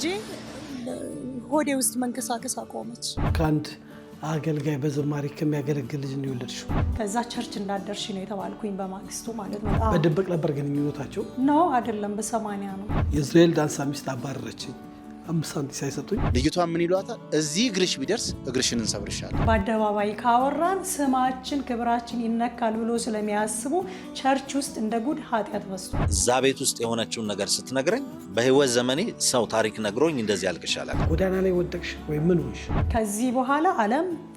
ልጄ ሆዴ ውስጥ መንቀሳቀስ አቆመች። ከአንድ አገልጋይ በዝማሬ ከሚያገለግል ልጅ ነው የወለድሽው? ከዛ ቸርች እንዳደርሽ ነው የተባልኩኝ በማግስቱ ማለት ነው። በድብቅ ነበር ግንኙነታቸው? ነው አይደለም፣ በ80 ነው። የእስራኤል ዳንሳ ሚስት አባረረችኝ 5 ሳንቲም ሳይሰጡኝ። ልጅቷ ምን ይሏታል? እዚህ እግርሽ ቢደርስ እግርሽን እንሰብርሻለን። በአደባባይ ካወራን ስማችን ክብራችን ይነካል ብሎ ስለሚያስቡ ቸርች ውስጥ እንደ ጉድ ኃጢአት በዝቷል። እዛ ቤት ውስጥ የሆነችውን ነገር ስትነግረኝ በህይወት ዘመኔ ሰው ታሪክ ነግሮኝ እንደዚህ አልቅሻለሁ። ጎዳና ላይ ወደቅሽ ወይ ምን ሆንሽ? ከዚህ በኋላ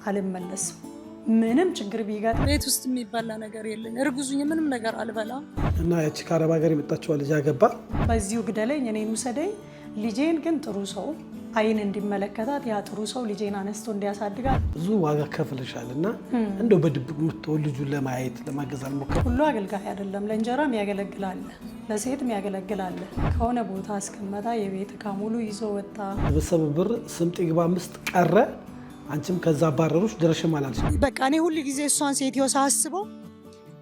አልመለስም። ምንም ችግር ቢገጥም ቤት ውስጥ የሚባላ ነገር የለኝ። እርጉዙኝ ምንም ነገር አልበላም። እና ያቺ ከአረብ ሀገር የመጣችው ልጅ አገባ። በዚሁ ግደለኝ፣ እኔን ውሰደኝ። ልጄን ግን ጥሩ ሰው አይን እንዲመለከታት ያ ጥሩ ሰው ልጄን አነስቶ እንዲያሳድጋት ብዙ ዋጋ ከፍለሻል። እና እንደው በድብቅ የምትወል ልጁን ለማየት ለማገዝ አልሞከርሽም? ሁሉ አገልጋይ አይደለም። ለእንጀራም ያገለግላል፣ ለሴትም ያገለግላል። ከሆነ ቦታ አስቀመጣ የቤት ዕቃ ሙሉ ይዞ ወጣ። በሰበብ ብር ስምጥ ይግባ 5 ቀረ። አንቺም ከዛ አባረሩሽ፣ ድረሽም አላልሽ። በቃ እኔ ሁሉ ጊዜ እሷን ሴትዮ ሳስበው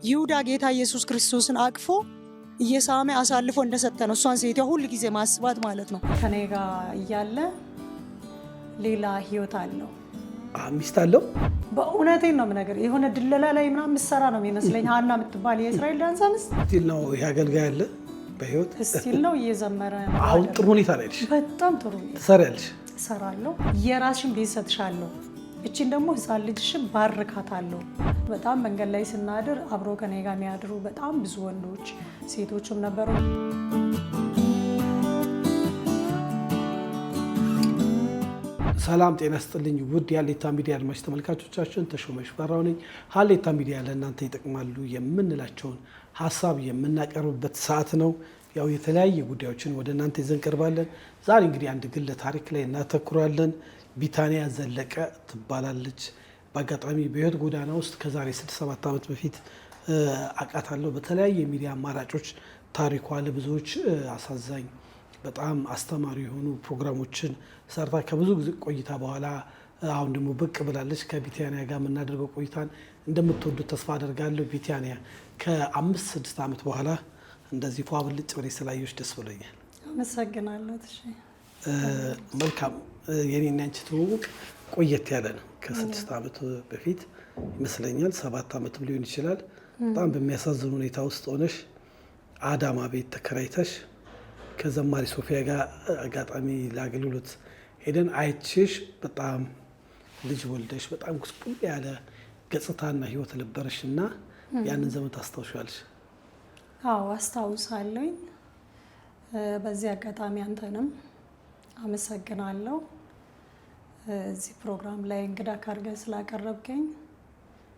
ይሁዳ ጌታ ኢየሱስ ክርስቶስን አቅፎ እየሳመ አሳልፎ እንደሰጠ ነው እሷን ሴትዮ ሁሉ ጊዜ ማስባት ማለት ነው። ከኔ ጋር እያለ ሌላ ህይወት አለው። ሚስት አለው። በእውነቴን ነው የምነግርህ። የሆነ ድለላ ላይ ምናምን ምሰራ ነው የሚመስለኝ። ሀና የምትባል የእስራኤል ዳንሳ ሚስት ስቲል ነው ይሄ አገልጋይ አለ በህይወት ስቲል ነው እየዘመረ ነው። አሁን ጥሩ ሁኔታ ላይ ነሽ? በጣም ጥሩ ትሰሪያለሽ? እሰራለሁ። የራስሽን ቤት ሰጥሻለሁ። እቺን ደግሞ ህፃን ልጅሽን ባርካታለሁ። በጣም መንገድ ላይ ስናድር አብሮ ከኔ ጋር የሚያድሩ በጣም ብዙ ወንዶች ሴቶችም ነበሩ። ሰላም ጤና ይስጥልኝ ውድ የሀሌታ ሚዲያ አድማጭ ተመልካቾቻችን፣ ተሾመ ሽፈራው ነኝ። ሀሌታ ሚዲያ ለእናንተ ይጠቅማሉ የምንላቸውን ሀሳብ የምናቀርብበት ሰዓት ነው። ያው የተለያየ ጉዳዮችን ወደ እናንተ ይዘን ቀርባለን። ዛሬ እንግዲህ አንድ ግለ ታሪክ ላይ እናተኩራለን። ቢታንያ ዘለቀ ትባላለች። በአጋጣሚ በህይወት ጎዳና ውስጥ ከዛሬ 6-7 ዓመት በፊት አውቃታለሁ። በተለያየ የሚዲያ አማራጮች ታሪኳ ለብዙዎች አሳዛኝ፣ በጣም አስተማሪ የሆኑ ፕሮግራሞችን ሰርታ ከብዙ ጊዜ ቆይታ በኋላ አሁን ደግሞ ብቅ ብላለች። ከቢታንያ ጋር የምናደርገው ቆይታን እንደምትወዱት ተስፋ አደርጋለሁ። ቢታንያ ከ5-6 ዓመት በኋላ እንደዚህ ፏ ብልጭ ብለሽ ስላየሁሽ ደስ ብሎኛል። አመሰግናለሁ። መልካም። የኔና አንቺ ትውውቅ ቆየት ያለ ነው። ከ6 ዓመት በፊት ይመስለኛል፣ 7 ዓመትም ሊሆን ይችላል። በጣም በሚያሳዝን ሁኔታ ውስጥ ሆነሽ አዳማ ቤት ተከራይተሽ ከዘማሪ ሶፊያ ጋር አጋጣሚ ለአገልግሎት ሄደን አይችሽ በጣም ልጅ ወልደሽ በጣም ጉስቁል ያለ ገጽታና ህይወት ነበረሽ እና ያንን ዘመን ታስታውሻለሽ? አዎ አስታውሳለኝ። በዚህ አጋጣሚ አንተንም አመሰግናለሁ። እዚህ ፕሮግራም ላይ እንግዳ ካርገህ ስላቀረብከኝ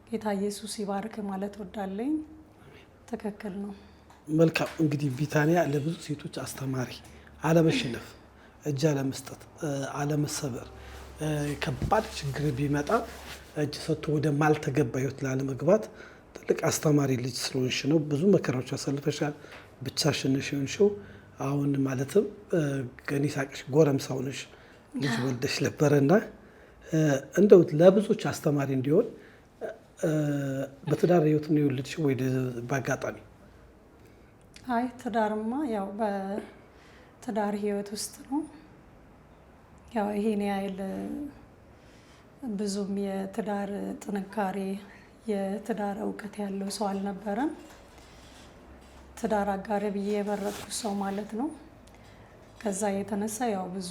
ጌታ ኢየሱስ ይባርክ ማለት ወዳለኝ። ትክክል ነው። መልካም። እንግዲህ ቢታንያ ለብዙ ሴቶች አስተማሪ፣ አለመሸነፍ፣ እጅ አለመስጠት፣ አለመሰበር፣ ከባድ ችግር ቢመጣ እጅ ሰጥቶ ወደ ማልተገባ ህይወት ላለመግባት ትልቅ አስተማሪ ልጅ ስለሆንሽ ነው። ብዙ መከራዎች አሳልፈሻል። ብቻሽን ነሽ የሆንሽው። አሁን ማለትም ገኒ ሳቅሽ ጎረምሳ ሆነሽ ልጅ ወልደሽ ነበረና እንደው ለብዙዎች አስተማሪ እንዲሆን በትዳር ህይወት ነው የወለድሽው ወይ በአጋጣሚ? አይ ትዳርማ ያው በትዳር ህይወት ውስጥ ነው። ያው ይሄን ያህል ብዙም የትዳር ጥንካሬ የትዳር እውቀት ያለው ሰው አልነበረም። ትዳር አጋር ብዬ የመረጥኩት ሰው ማለት ነው። ከዛ የተነሳ ያው ብዙ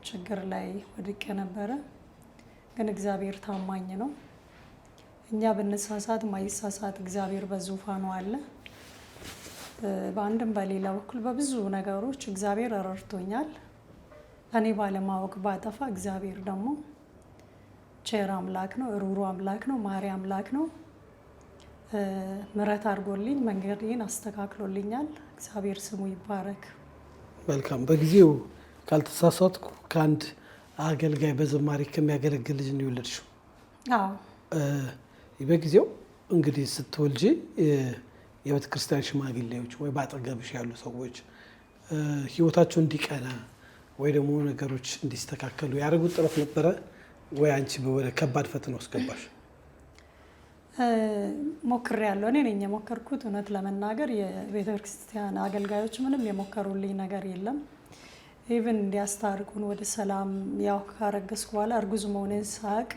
ችግር ላይ ወድቄ ነበረ። ግን እግዚአብሔር ታማኝ ነው። እኛ ብንሳሳት ማይሳሳት እግዚአብሔር በዙፋኑ አለ። በአንድም በሌላ በኩል በብዙ ነገሮች እግዚአብሔር ረድቶኛል። እኔ ባለማወቅ ባጠፋ እግዚአብሔር ደግሞ ቸር አምላክ ነው፣ ሩሩ አምላክ ነው፣ ማሪ አምላክ ነው። ምሕረት አድርጎልኝ መንገዴን አስተካክሎልኛል። እግዚአብሔር ስሙ ይባረክ። መልካም። በጊዜው ካልተሳሳትኩ ከአንድ አገልጋይ በዝማሬ ከሚያገለግል ልጅ ነው የወለድሽው? አዎ። በጊዜው እንግዲህ ስትወልጂ የቤተ ክርስቲያን ሽማግሌዎች ወይ ባጠገብሽ ያሉ ሰዎች ህይወታቸው እንዲቀና ወይ ደግሞ ነገሮች እንዲስተካከሉ ያደረጉት ጥረት ነበረ ወይ አንቺ ወደ ከባድ ፈተና ውስጥ ገባሽ? ሞክሬያለሁ። እኔ ነኝ የሞከርኩት። እውነት ለመናገር የቤተ ክርስቲያን አገልጋዮች ምንም የሞከሩልኝ ነገር የለም። ኢቭን እንዲያስታርቁን ወደ ሰላም ያው ካረገዝኩ በኋላ እርጉዝ መሆኔን ሳቅ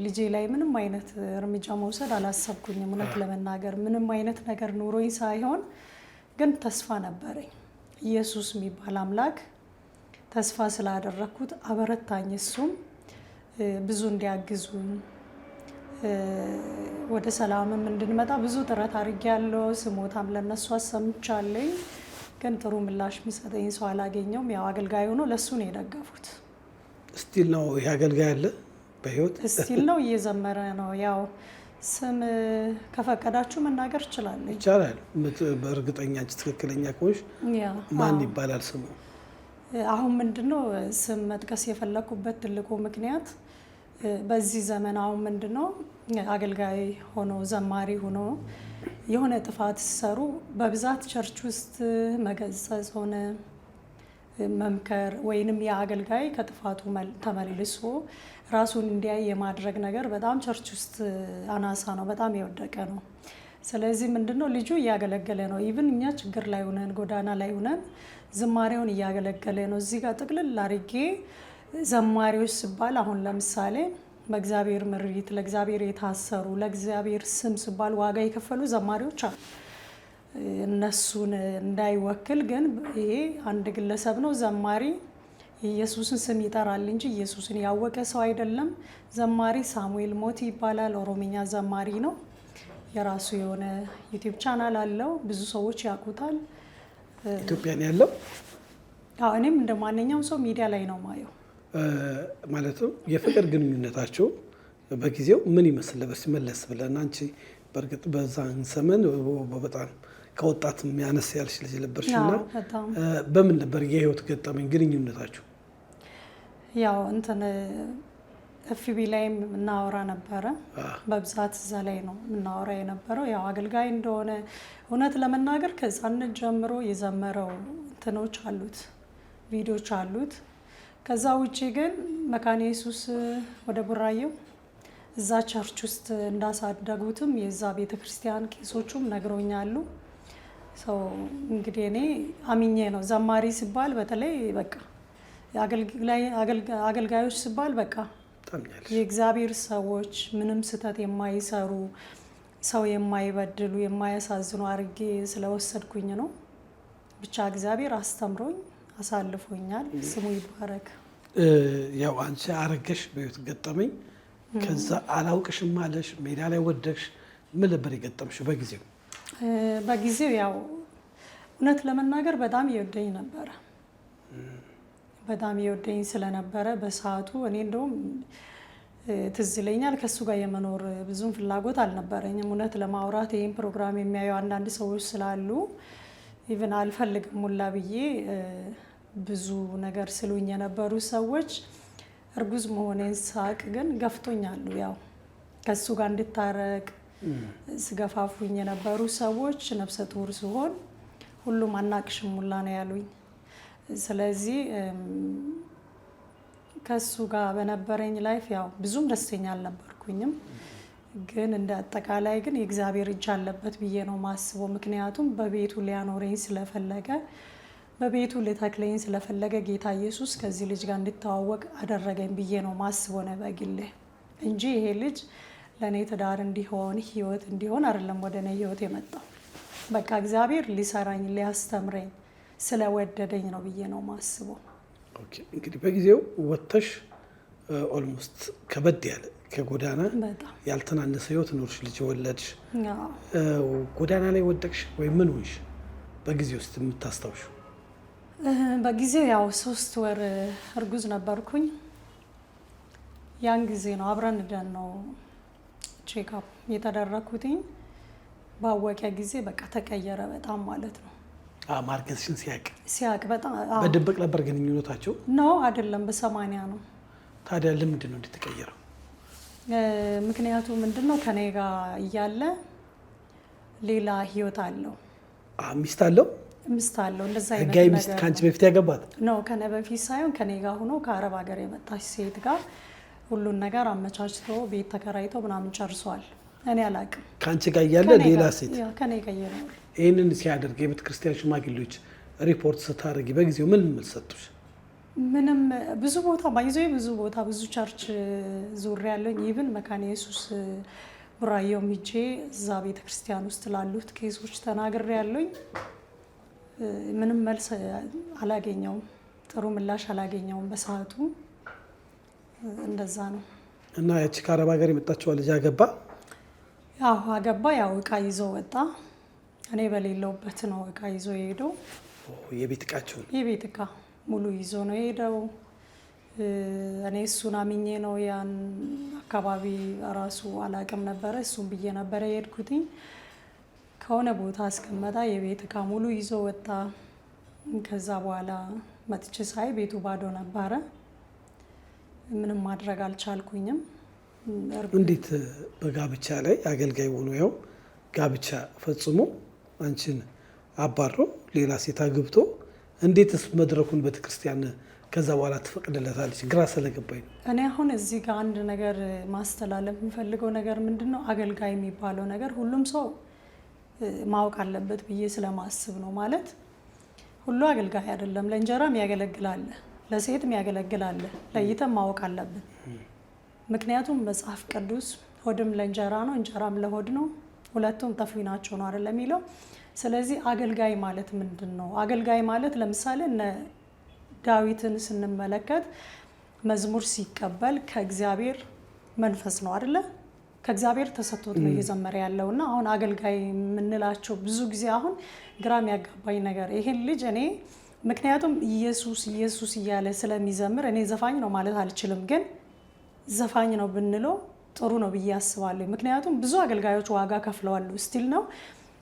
ልጄ ላይ ምንም አይነት እርምጃ መውሰድ አላሰብኩኝም። እውነት ለመናገር ምንም አይነት ነገር ኑሮኝ ሳይሆን ግን ተስፋ ነበረኝ። ኢየሱስ የሚባል አምላክ ተስፋ ስላደረኩት አበረታኝ። እሱም ብዙ እንዲያግዙኝ ወደ ሰላምም እንድንመጣ ብዙ ጥረት አድርጌያለሁ። ስሞታም ለነሱ አሰምቻለኝ። ግን ጥሩ ምላሽ የሚሰጠኝ ሰው አላገኘውም። ያው አገልጋይ ሆኖ ለሱ ነው የደገፉት። ስቲል ነው ይሄ አገልጋይ አለ በህይወት ስቲል ነው እየዘመረ ነው። ያው ስም ከፈቀዳችሁ መናገር እችላለሁ። ይቻላል። በእርግጠኛ ትክክለኛ ከሆንሽ ማን ይባላል ስሙ? አሁን ምንድነው ስም መጥቀስ የፈለኩበት ትልቁ ምክንያት በዚህ ዘመን አሁን ምንድነው አገልጋይ ሆኖ ዘማሪ ሆኖ የሆነ ጥፋት ሲሰሩ በብዛት ቸርች ውስጥ መገሰጽ ሆነ መምከር ወይንም የአገልጋይ ከጥፋቱ ተመልሶ ራሱን እንዲያይ የማድረግ ነገር በጣም ቸርች ውስጥ አናሳ ነው፣ በጣም የወደቀ ነው። ስለዚህ ምንድነው ልጁ እያገለገለ ነው። ኢቭን እኛ ችግር ላይ ሆነን ጎዳና ላይ ሆነን ዝማሬውን እያገለገለ ነው። እዚህ ጋር ጥቅልል አድርጌ ዘማሪዎች ሲባል አሁን ለምሳሌ በእግዚአብሔር ምሪት ለእግዚአብሔር የታሰሩ ለእግዚአብሔር ስም ሲባል ዋጋ የከፈሉ ዘማሪዎች አሉ። እነሱን እንዳይወክል ግን ይሄ አንድ ግለሰብ ነው ዘማሪ የኢየሱስን ስም ይጠራል እንጂ ኢየሱስን ያወቀ ሰው አይደለም። ዘማሪ ሳሙኤል ሞቲ ይባላል። ኦሮምኛ ዘማሪ ነው። የራሱ የሆነ ዩቲዩብ ቻናል አለው። ብዙ ሰዎች ያውቁታል። ኢትዮጵያ ነው ያለው። አዎ እኔም እንደ ማንኛውም ሰው ሚዲያ ላይ ነው ማየው። ማለትም የፍቅር ግንኙነታቸው በጊዜው ምን ይመስል መለስ ብለን አንቺ በእርግጥ በዛን ዘመን በጣም ከወጣት የሚያነስ ያልሽ ልጅ ነበርሽና በምን ነበር የህይወት ገጠመኝ ግንኙነታችሁ? ያው እንትን ኤፍቢ ላይም እናወራ ነበረ። በብዛት እዛ ላይ ነው እናወራ የነበረው። ያው አገልጋይ እንደሆነ እውነት ለመናገር ከህፃንነት ጀምሮ የዘመረው እንትኖች አሉት፣ ቪዲዮዎች አሉት። ከዛ ውጪ ግን መካነ ኢየሱስ ወደ ቡራየው እዛ ቸርች ውስጥ እንዳሳደጉትም የዛ ቤተክርስቲያን ቄሶቹም ነግሮኛሉ። ሰው እንግዲህ እኔ አምኜ ነው ዘማሪ ሲባል በተለይ በቃ አገልጋዮች ሲባል በቃ የእግዚአብሔር ሰዎች ምንም ስህተት የማይሰሩ ሰው የማይበድሉ የማያሳዝኑ አድርጌ ስለወሰድኩኝ ነው። ብቻ እግዚአብሔር አስተምሮኝ አሳልፎኛል። ስሙ ይባረክ። ያው አንቺ አረገሽ በህይወት ገጠመኝ ከዛ አላውቅሽም አለሽ ሜዳ ላይ ወደቅሽ። ምን ነበር የገጠምሽው በጊዜው? በጊዜው ያው እውነት ለመናገር በጣም ይወደኝ ነበረ። በጣም ይወደኝ ስለነበረ በሰዓቱ እኔ እንደውም ትዝ ይለኛል ከሱ ጋር የመኖር ብዙም ፍላጎት አልነበረኝም። እውነት ለማውራት ይህን ፕሮግራም የሚያዩ አንዳንድ ሰዎች ስላሉ ኢቭን አልፈልግም ሙላ ብዬ ብዙ ነገር ስሉኝ የነበሩ ሰዎች እርጉዝ መሆኔን ሳቅ ግን ገፍቶኛሉ። ያው ከሱ ጋር እንድታረቅ ስገፋፉኝ የነበሩ ሰዎች ነፍሰ ጡር ሲሆን ሁሉም አናቅሽም ሙላ ነው ያሉኝ። ስለዚህ ከሱ ጋር በነበረኝ ላይፍ ያው ብዙም ደስተኛ አልነበርኩኝም። ግን እንደ አጠቃላይ ግን የእግዚአብሔር እጅ አለበት ብዬ ነው ማስበው። ምክንያቱም በቤቱ ሊያኖረኝ ስለፈለገ በቤቱ ሊተክለኝ ስለፈለገ ጌታ ኢየሱስ ከዚህ ልጅ ጋር እንድተዋወቅ አደረገኝ ብዬ ነው ማስበው ነው በግሌ እንጂ ይሄ ልጅ ለእኔ ትዳር እንዲሆን ህይወት እንዲሆን አይደለም ወደ እኔ ህይወት የመጣው። በቃ እግዚአብሔር ሊሰራኝ ሊያስተምረኝ ስለወደደኝ ነው ብዬ ነው ማስበው። ኦኬ እንግዲህ በጊዜው ወጥተሽ ኦልሞስት ከበድ ያለ ከጎዳና ያልተናነሰ ህይወት ኖርሽ፣ ልጅ ወለድሽ። ጎዳና ላይ ወደቅሽ ወይ ምን ሆንሽ በጊዜው ውስጥ የምታስታውሹ? በጊዜው ያው 3 ወር እርጉዝ ነበርኩኝ። ያን ጊዜ ነው አብረን ደን ነው ቼክአፕ የተደረኩትኝ። ባወቀ ጊዜ በቃ ተቀየረ በጣም ማለት ነው። ማርገዝሽን ሲያቅ በጣም በድብቅ ነበር ግንኙነታቸው? ነው አይደለም፣ በ80 ነው። ታዲያ ለምንድን ነው እንድትቀየረው? ምክንያቱ ምንድነው? ከኔ ጋር እያለ ሌላ ህይወት አለው። ሚስት አለው? ሚስት አለው። እንደዛ አይነት ህጋዊ ሚስት ከአንቺ በፊት ያገባት ነው? ከኔ በፊት ሳይሆን ከኔ ጋር ሆኖ ከአረብ ሀገር የመጣች ሴት ጋር ሁሉን ነገር አመቻችቶ ቤት ተከራይቶ ምናምን ጨርሷል። እኔ አላቅም። ከአንቺ ጋር እያለ ሌላ ሴት ከኔ ጋር እያለ ይህንን ሲያደርግ የቤተ ክርስቲያን ሽማግሌዎች ሪፖርት ስታደርጊ በጊዜው ምን ሰጡሽ? ምንም ብዙ ቦታ ባይዞ ብዙ ቸርች ዙር ያለኝ ኢቭን መካነ ኢየሱስ ቡራየው ሚጄ እዛ ቤተክርስቲያን ውስጥ ላሉት ኬሶች ተናግሬ ያለኝ ምንም መልስ አላገኘውም። ጥሩ ምላሽ አላገኘውም በሰዓቱ። እንደዛ ነው። እና ያቺ ከአረብ ሀገር የመጣችው ልጅ አገባ? ያው አገባ። ያው እቃ ይዞ ወጣ። እኔ በሌለውበት ነው እቃ ይዞ የሄደው። የቤት እቃቸውን? የቤት እቃ ሙሉ ይዞ ነው የሄደው። እኔ እሱን አምኜ ነው ያን አካባቢ ራሱ አላቅም ነበረ። እሱን ብዬ ነበረ የሄድኩትኝ። ከሆነ ቦታ አስቀመጣ። የቤት እቃ ሙሉ ይዞ ወጣ። ከዛ በኋላ መጥቼ ሳይ ቤቱ ባዶ ነበረ። ምንም ማድረግ አልቻልኩኝም። እንዴት በጋብቻ ላይ አገልጋይ ሆኖ ያው ጋብቻ ፈጽሞ አንቺን አባሮ ሌላ ሴት አግብቶ እንዴትስ መድረኩን ቤተክርስቲያን ከዛ በኋላ ትፈቅድለታለች? ግራ ስለገባኝ ነው። እኔ አሁን እዚህ ጋር አንድ ነገር ማስተላለፍ የምፈልገው ነገር ምንድነው፣ አገልጋይ የሚባለው ነገር ሁሉም ሰው ማወቅ አለበት ብዬ ስለማስብ ነው። ማለት ሁሉ አገልጋይ አይደለም። ለእንጀራም ያገለግላል፣ ለሴትም ያገለግላል። ለይተን ማወቅ አለብን። ምክንያቱም መጽሐፍ ቅዱስ ሆድም ለእንጀራ ነው እንጀራም ለሆድ ነው፣ ሁለቱም ጠፊ ናቸው ነው አይደል የሚለው። ስለዚህ አገልጋይ ማለት ምንድን ነው? አገልጋይ ማለት ለምሳሌ እነ ዳዊትን ስንመለከት መዝሙር ሲቀበል ከእግዚአብሔር መንፈስ ነው አይደለ? ከእግዚአብሔር ተሰጥቶት ነው እየዘመረ ያለውና አሁን አገልጋይ የምንላቸው ብዙ ጊዜ አሁን ግራም ያጋባኝ ነገር ይሄን ልጅ እኔ ምክንያቱም ኢየሱስ ኢየሱስ እያለ ስለሚዘምር እኔ ዘፋኝ ነው ማለት አልችልም፣ ግን ዘፋኝ ነው ብንለው ጥሩ ነው ብዬ አስባለሁ። ምክንያቱም ብዙ አገልጋዮች ዋጋ ከፍለዋል። ስቲል ነው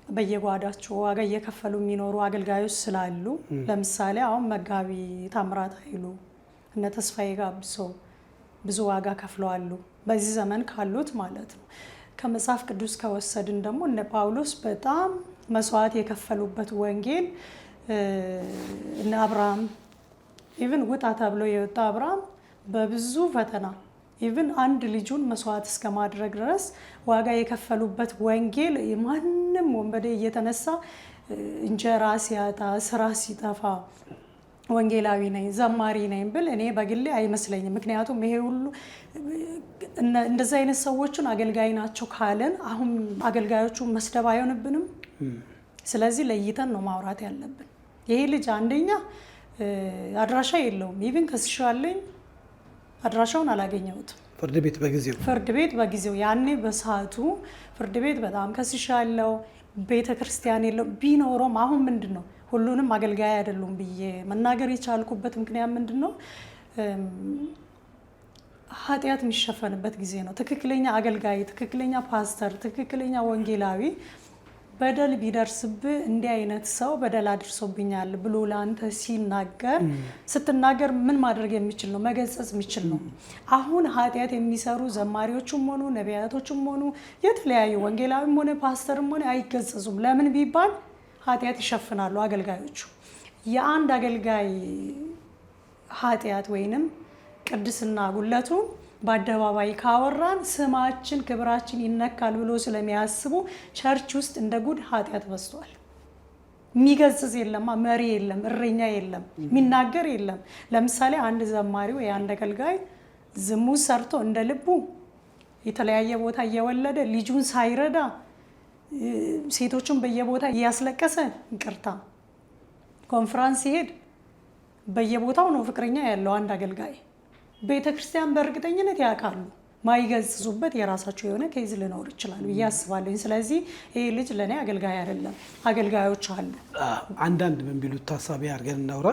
በየጓዳቸው ዋጋ እየከፈሉ የሚኖሩ አገልጋዮች ስላሉ፣ ለምሳሌ አሁን መጋቢ ታምራት ኃይሉ እነ ተስፋዬ ጋብሶ ብዙ ዋጋ ከፍለዋል በዚህ ዘመን ካሉት ማለት ነው። ከመጽሐፍ ቅዱስ ከወሰድን ደግሞ እነ ጳውሎስ በጣም መስዋዕት የከፈሉበት ወንጌል፣ እነ አብርሃም ኢቭን ውጣ ተብሎ የወጣ አብርሃም በብዙ ፈተና ኢቭን አንድ ልጁን መስዋዕት እስከ ማድረግ ድረስ ዋጋ የከፈሉበት ወንጌል ማንም ወንበዴ እየተነሳ እንጀራ ሲያጣ ስራ ሲጠፋ ወንጌላዊ ነኝ ዘማሪ ነኝ ብል እኔ በግሌ አይመስለኝም። ምክንያቱም ይሄ ሁሉ እንደዛ አይነት ሰዎችን አገልጋይ ናቸው ካለን አሁን አገልጋዮቹ መስደብ አይሆንብንም? ስለዚህ ለይተን ነው ማውራት ያለብን። ይሄ ልጅ አንደኛ አድራሻ የለውም። ኢቭን ከስሻለኝ አድራሻውን አላገኘሁትም። ፍርድ ቤት በጊዜው ያኔ በሰዓቱ ፍርድ ቤት በጣም ከስሻለው፣ ቤተ ክርስቲያን የለውም። ቢኖረውም አሁን ምንድን ነው ሁሉንም አገልጋይ አይደሉም ብዬ መናገር የቻልኩበት ምክንያት ምንድን ነው? ኃጢአት የሚሸፈንበት ጊዜ ነው። ትክክለኛ አገልጋይ፣ ትክክለኛ ፓስተር፣ ትክክለኛ ወንጌላዊ በደል ቢደርስብህ እንዲህ አይነት ሰው በደል አድርሶብኛል ብሎ ለአንተ ሲናገር ስትናገር ምን ማድረግ የሚችል ነው? መገሰጽ የሚችል ነው። አሁን ኃጢአት የሚሰሩ ዘማሪዎችም ሆኑ ነቢያቶችም ሆኑ የተለያዩ ወንጌላዊም ሆነ ፓስተርም ሆነ አይገሰጹም። ለምን ቢባል ኃጢአት ይሸፍናሉ አገልጋዮቹ። የአንድ አገልጋይ ኃጢአት ወይንም ቅድስና ጉለቱን በአደባባይ ካወራን ስማችን ክብራችን ይነካል ብሎ ስለሚያስቡ ቸርች ውስጥ እንደ ጉድ ኃጢአት በዝቷል። የሚገስጽ የለም፣ መሪ የለም፣ እረኛ የለም፣ የሚናገር የለም። ለምሳሌ አንድ ዘማሪ ወይ አንድ አገልጋይ ዝሙት ሰርቶ እንደ ልቡ የተለያየ ቦታ እየወለደ ልጁን ሳይረዳ ሴቶችን በየቦታ እያስለቀሰ ይቅርታ ኮንፈረንስ ሲሄድ በየቦታው ነው ፍቅረኛ ያለው አንድ አገልጋይ። ቤተ ክርስቲያን በእርግጠኝነት ያውቃሉ። ማይገጽጹበት የራሳቸው የሆነ ኬዝ ሊኖር ይችላል ብዬ አስባለሁ። ስለዚህ ይሄ ልጅ ለእኔ አገልጋይ አይደለም። አገልጋዮች አሉ። አንዳንድ በሚሉት ታሳቢ አድርገን እናውራ።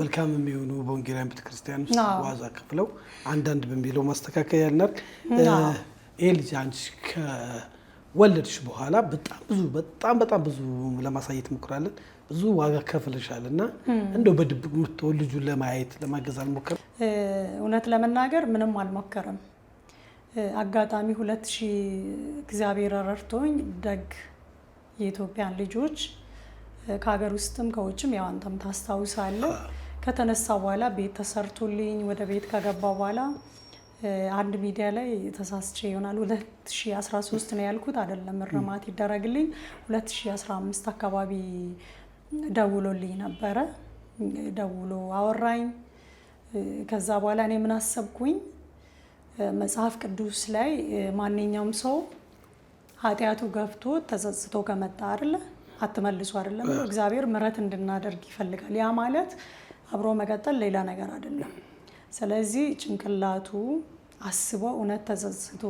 መልካም የሚሆኑ በወንጌላውያን ቤተክርስቲያን ውስጥ ዋዛ ከፍለው አንዳንድ በሚለው ማስተካከያ ያልናል። ይሄ ልጅ አንቺ ከወለድሽ በኋላ በጣም ብዙ ለማሳየት ሞክራለን። ብዙ ዋጋ ከፍለሻል እና እንደው በድብቅ የምትወል ልጁን ለማየት ለማገዝ አልሞከረም? እውነት ለመናገር ምንም አልሞከረም። አጋጣሚ 2000 እግዚአብሔር ረድቶኝ ደግ የኢትዮጵያን ልጆች ከሀገር ውስጥም ከውጭም ያው አንተም ታስታውሳለህ ከተነሳ በኋላ ቤት ተሰርቶልኝ ወደ ቤት ከገባ በኋላ አንድ ሚዲያ ላይ ተሳስቼ ይሆናል 2013 ነው ያልኩት አይደለም፣ እርማት ይደረግልኝ 2015 አካባቢ ደውሎልኝ ነበረ። ደውሎ አወራኝ። ከዛ በኋላ እኔ ምን አሰብኩኝ፣ መጽሐፍ ቅዱስ ላይ ማንኛውም ሰው ኃጢአቱ ገፍቶ ተጸጽቶ ከመጣ አይደለ አትመልሱ አይደለም፣ እግዚአብሔር ምሕረት እንድናደርግ ይፈልጋል። ያ ማለት አብሮ መቀጠል ሌላ ነገር አይደለም። ስለዚህ ጭንቅላቱ አስቦ እውነት ተጸጽቶ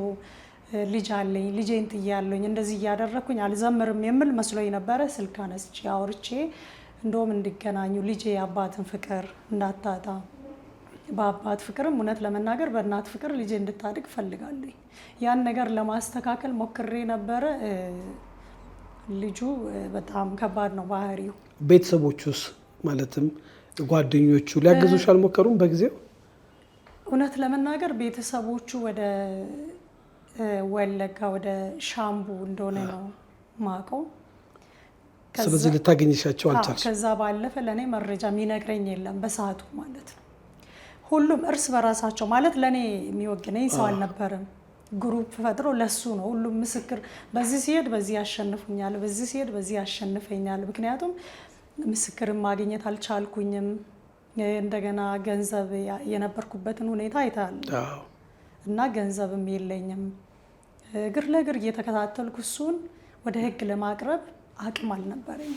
ልጅ አለኝ ልጄን ጥያለኝ እንደዚህ እያደረኩኝ አልዘምርም የሚል መስሎኝ ነበረ። ስልክ አነስቼ አውርቼ እንደውም እንዲገናኙ ልጄ የአባትን ፍቅር እንዳታጣ፣ በአባት ፍቅርም እውነት ለመናገር በእናት ፍቅር ልጄ እንድታድግ ፈልጋለሁ። ያን ነገር ለማስተካከል ሞክሬ ነበረ። ልጁ በጣም ከባድ ነው ባህሪው። ቤተሰቦቹስ ማለትም ጓደኞቹ ሊያግዙሽ አልሞከሩም በጊዜው? እውነት ለመናገር ቤተሰቦቹ ወደ ወለጋ ወደ ሻምቡ እንደሆነ ነው ማቀው። ስለዚህ ልታገኝሻቸው አልቻልሽ? ከዛ ባለፈ ለእኔ መረጃ የሚነግረኝ የለም በሰዓቱ ማለት ነው። ሁሉም እርስ በራሳቸው ማለት ለእኔ የሚወግነኝ ሰው አልነበረም። ግሩፕ ፈጥሮ ለሱ ነው ሁሉም ምስክር። በዚህ ሲሄድ በዚህ ያሸንፉኛል፣ በዚህ ሲሄድ በዚህ ያሸንፈኛል። ምክንያቱም ምስክርን ማግኘት አልቻልኩኝም። እንደገና ገንዘብ የነበርኩበትን ሁኔታ አይታል እና ገንዘብም የለኝም። እግር ለእግር እየተከታተልኩ እሱን ወደ ሕግ ለማቅረብ አቅም አልነበረኝ።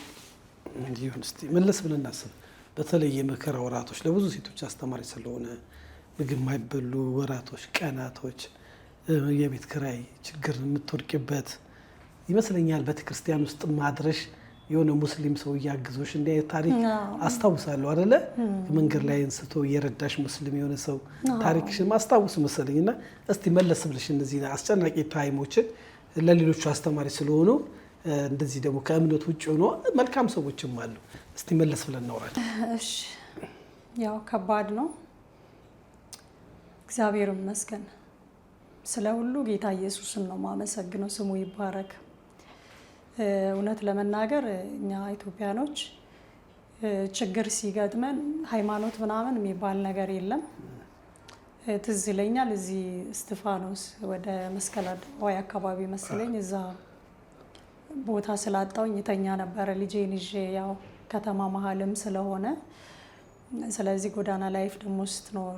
ይሁን እስቲ መለስ ብለን እናስብ። በተለይ የመከራ ወራቶች ለብዙ ሴቶች አስተማሪ ስለሆነ ምግብ የማይበሉ ወራቶች፣ ቀናቶች፣ የቤት ኪራይ ችግር የምትወድቅበት ይመስለኛል። ቤተክርስቲያን ውስጥ ማድረሽ የሆነ ሙስሊም ሰው እያግዞሽ እንዲህ አይነት ታሪክ አስታውሳለሁ አይደለ? መንገድ ላይ እንስቶ እየረዳሽ ሙስሊም የሆነ ሰው ታሪክሽን ማስታውስ መሰለኝ። እና እስቲ መለስ ብለሽ እነዚህ አስጨናቂ ታይሞችን ለሌሎቹ አስተማሪ ስለሆኑ እንደዚህ ደግሞ ከእምነት ውጭ ሆኖ መልካም ሰዎችም አሉ። እስቲ መለስ ብለን እናውራለን። እሺ፣ ያው ከባድ ነው። እግዚአብሔር ይመስገን ስለ ሁሉ። ጌታ ኢየሱስን ነው ማመሰግነው፣ ስሙ ይባረክ። እውነት ለመናገር እኛ ኢትዮጵያኖች ችግር ሲገጥመን ሃይማኖት ምናምን የሚባል ነገር የለም። ትዝ ይለኛል እዚህ እስጢፋኖስ ወደ መስቀል አደባባይ አካባቢ መሰለኝ እዛ ቦታ ስላጣውኝ የተኛ ነበረ ልጄን ይዤ፣ ያው ከተማ መሀልም ስለሆነ ስለዚህ ጎዳና ላይፍ ደግሞ ስትኖር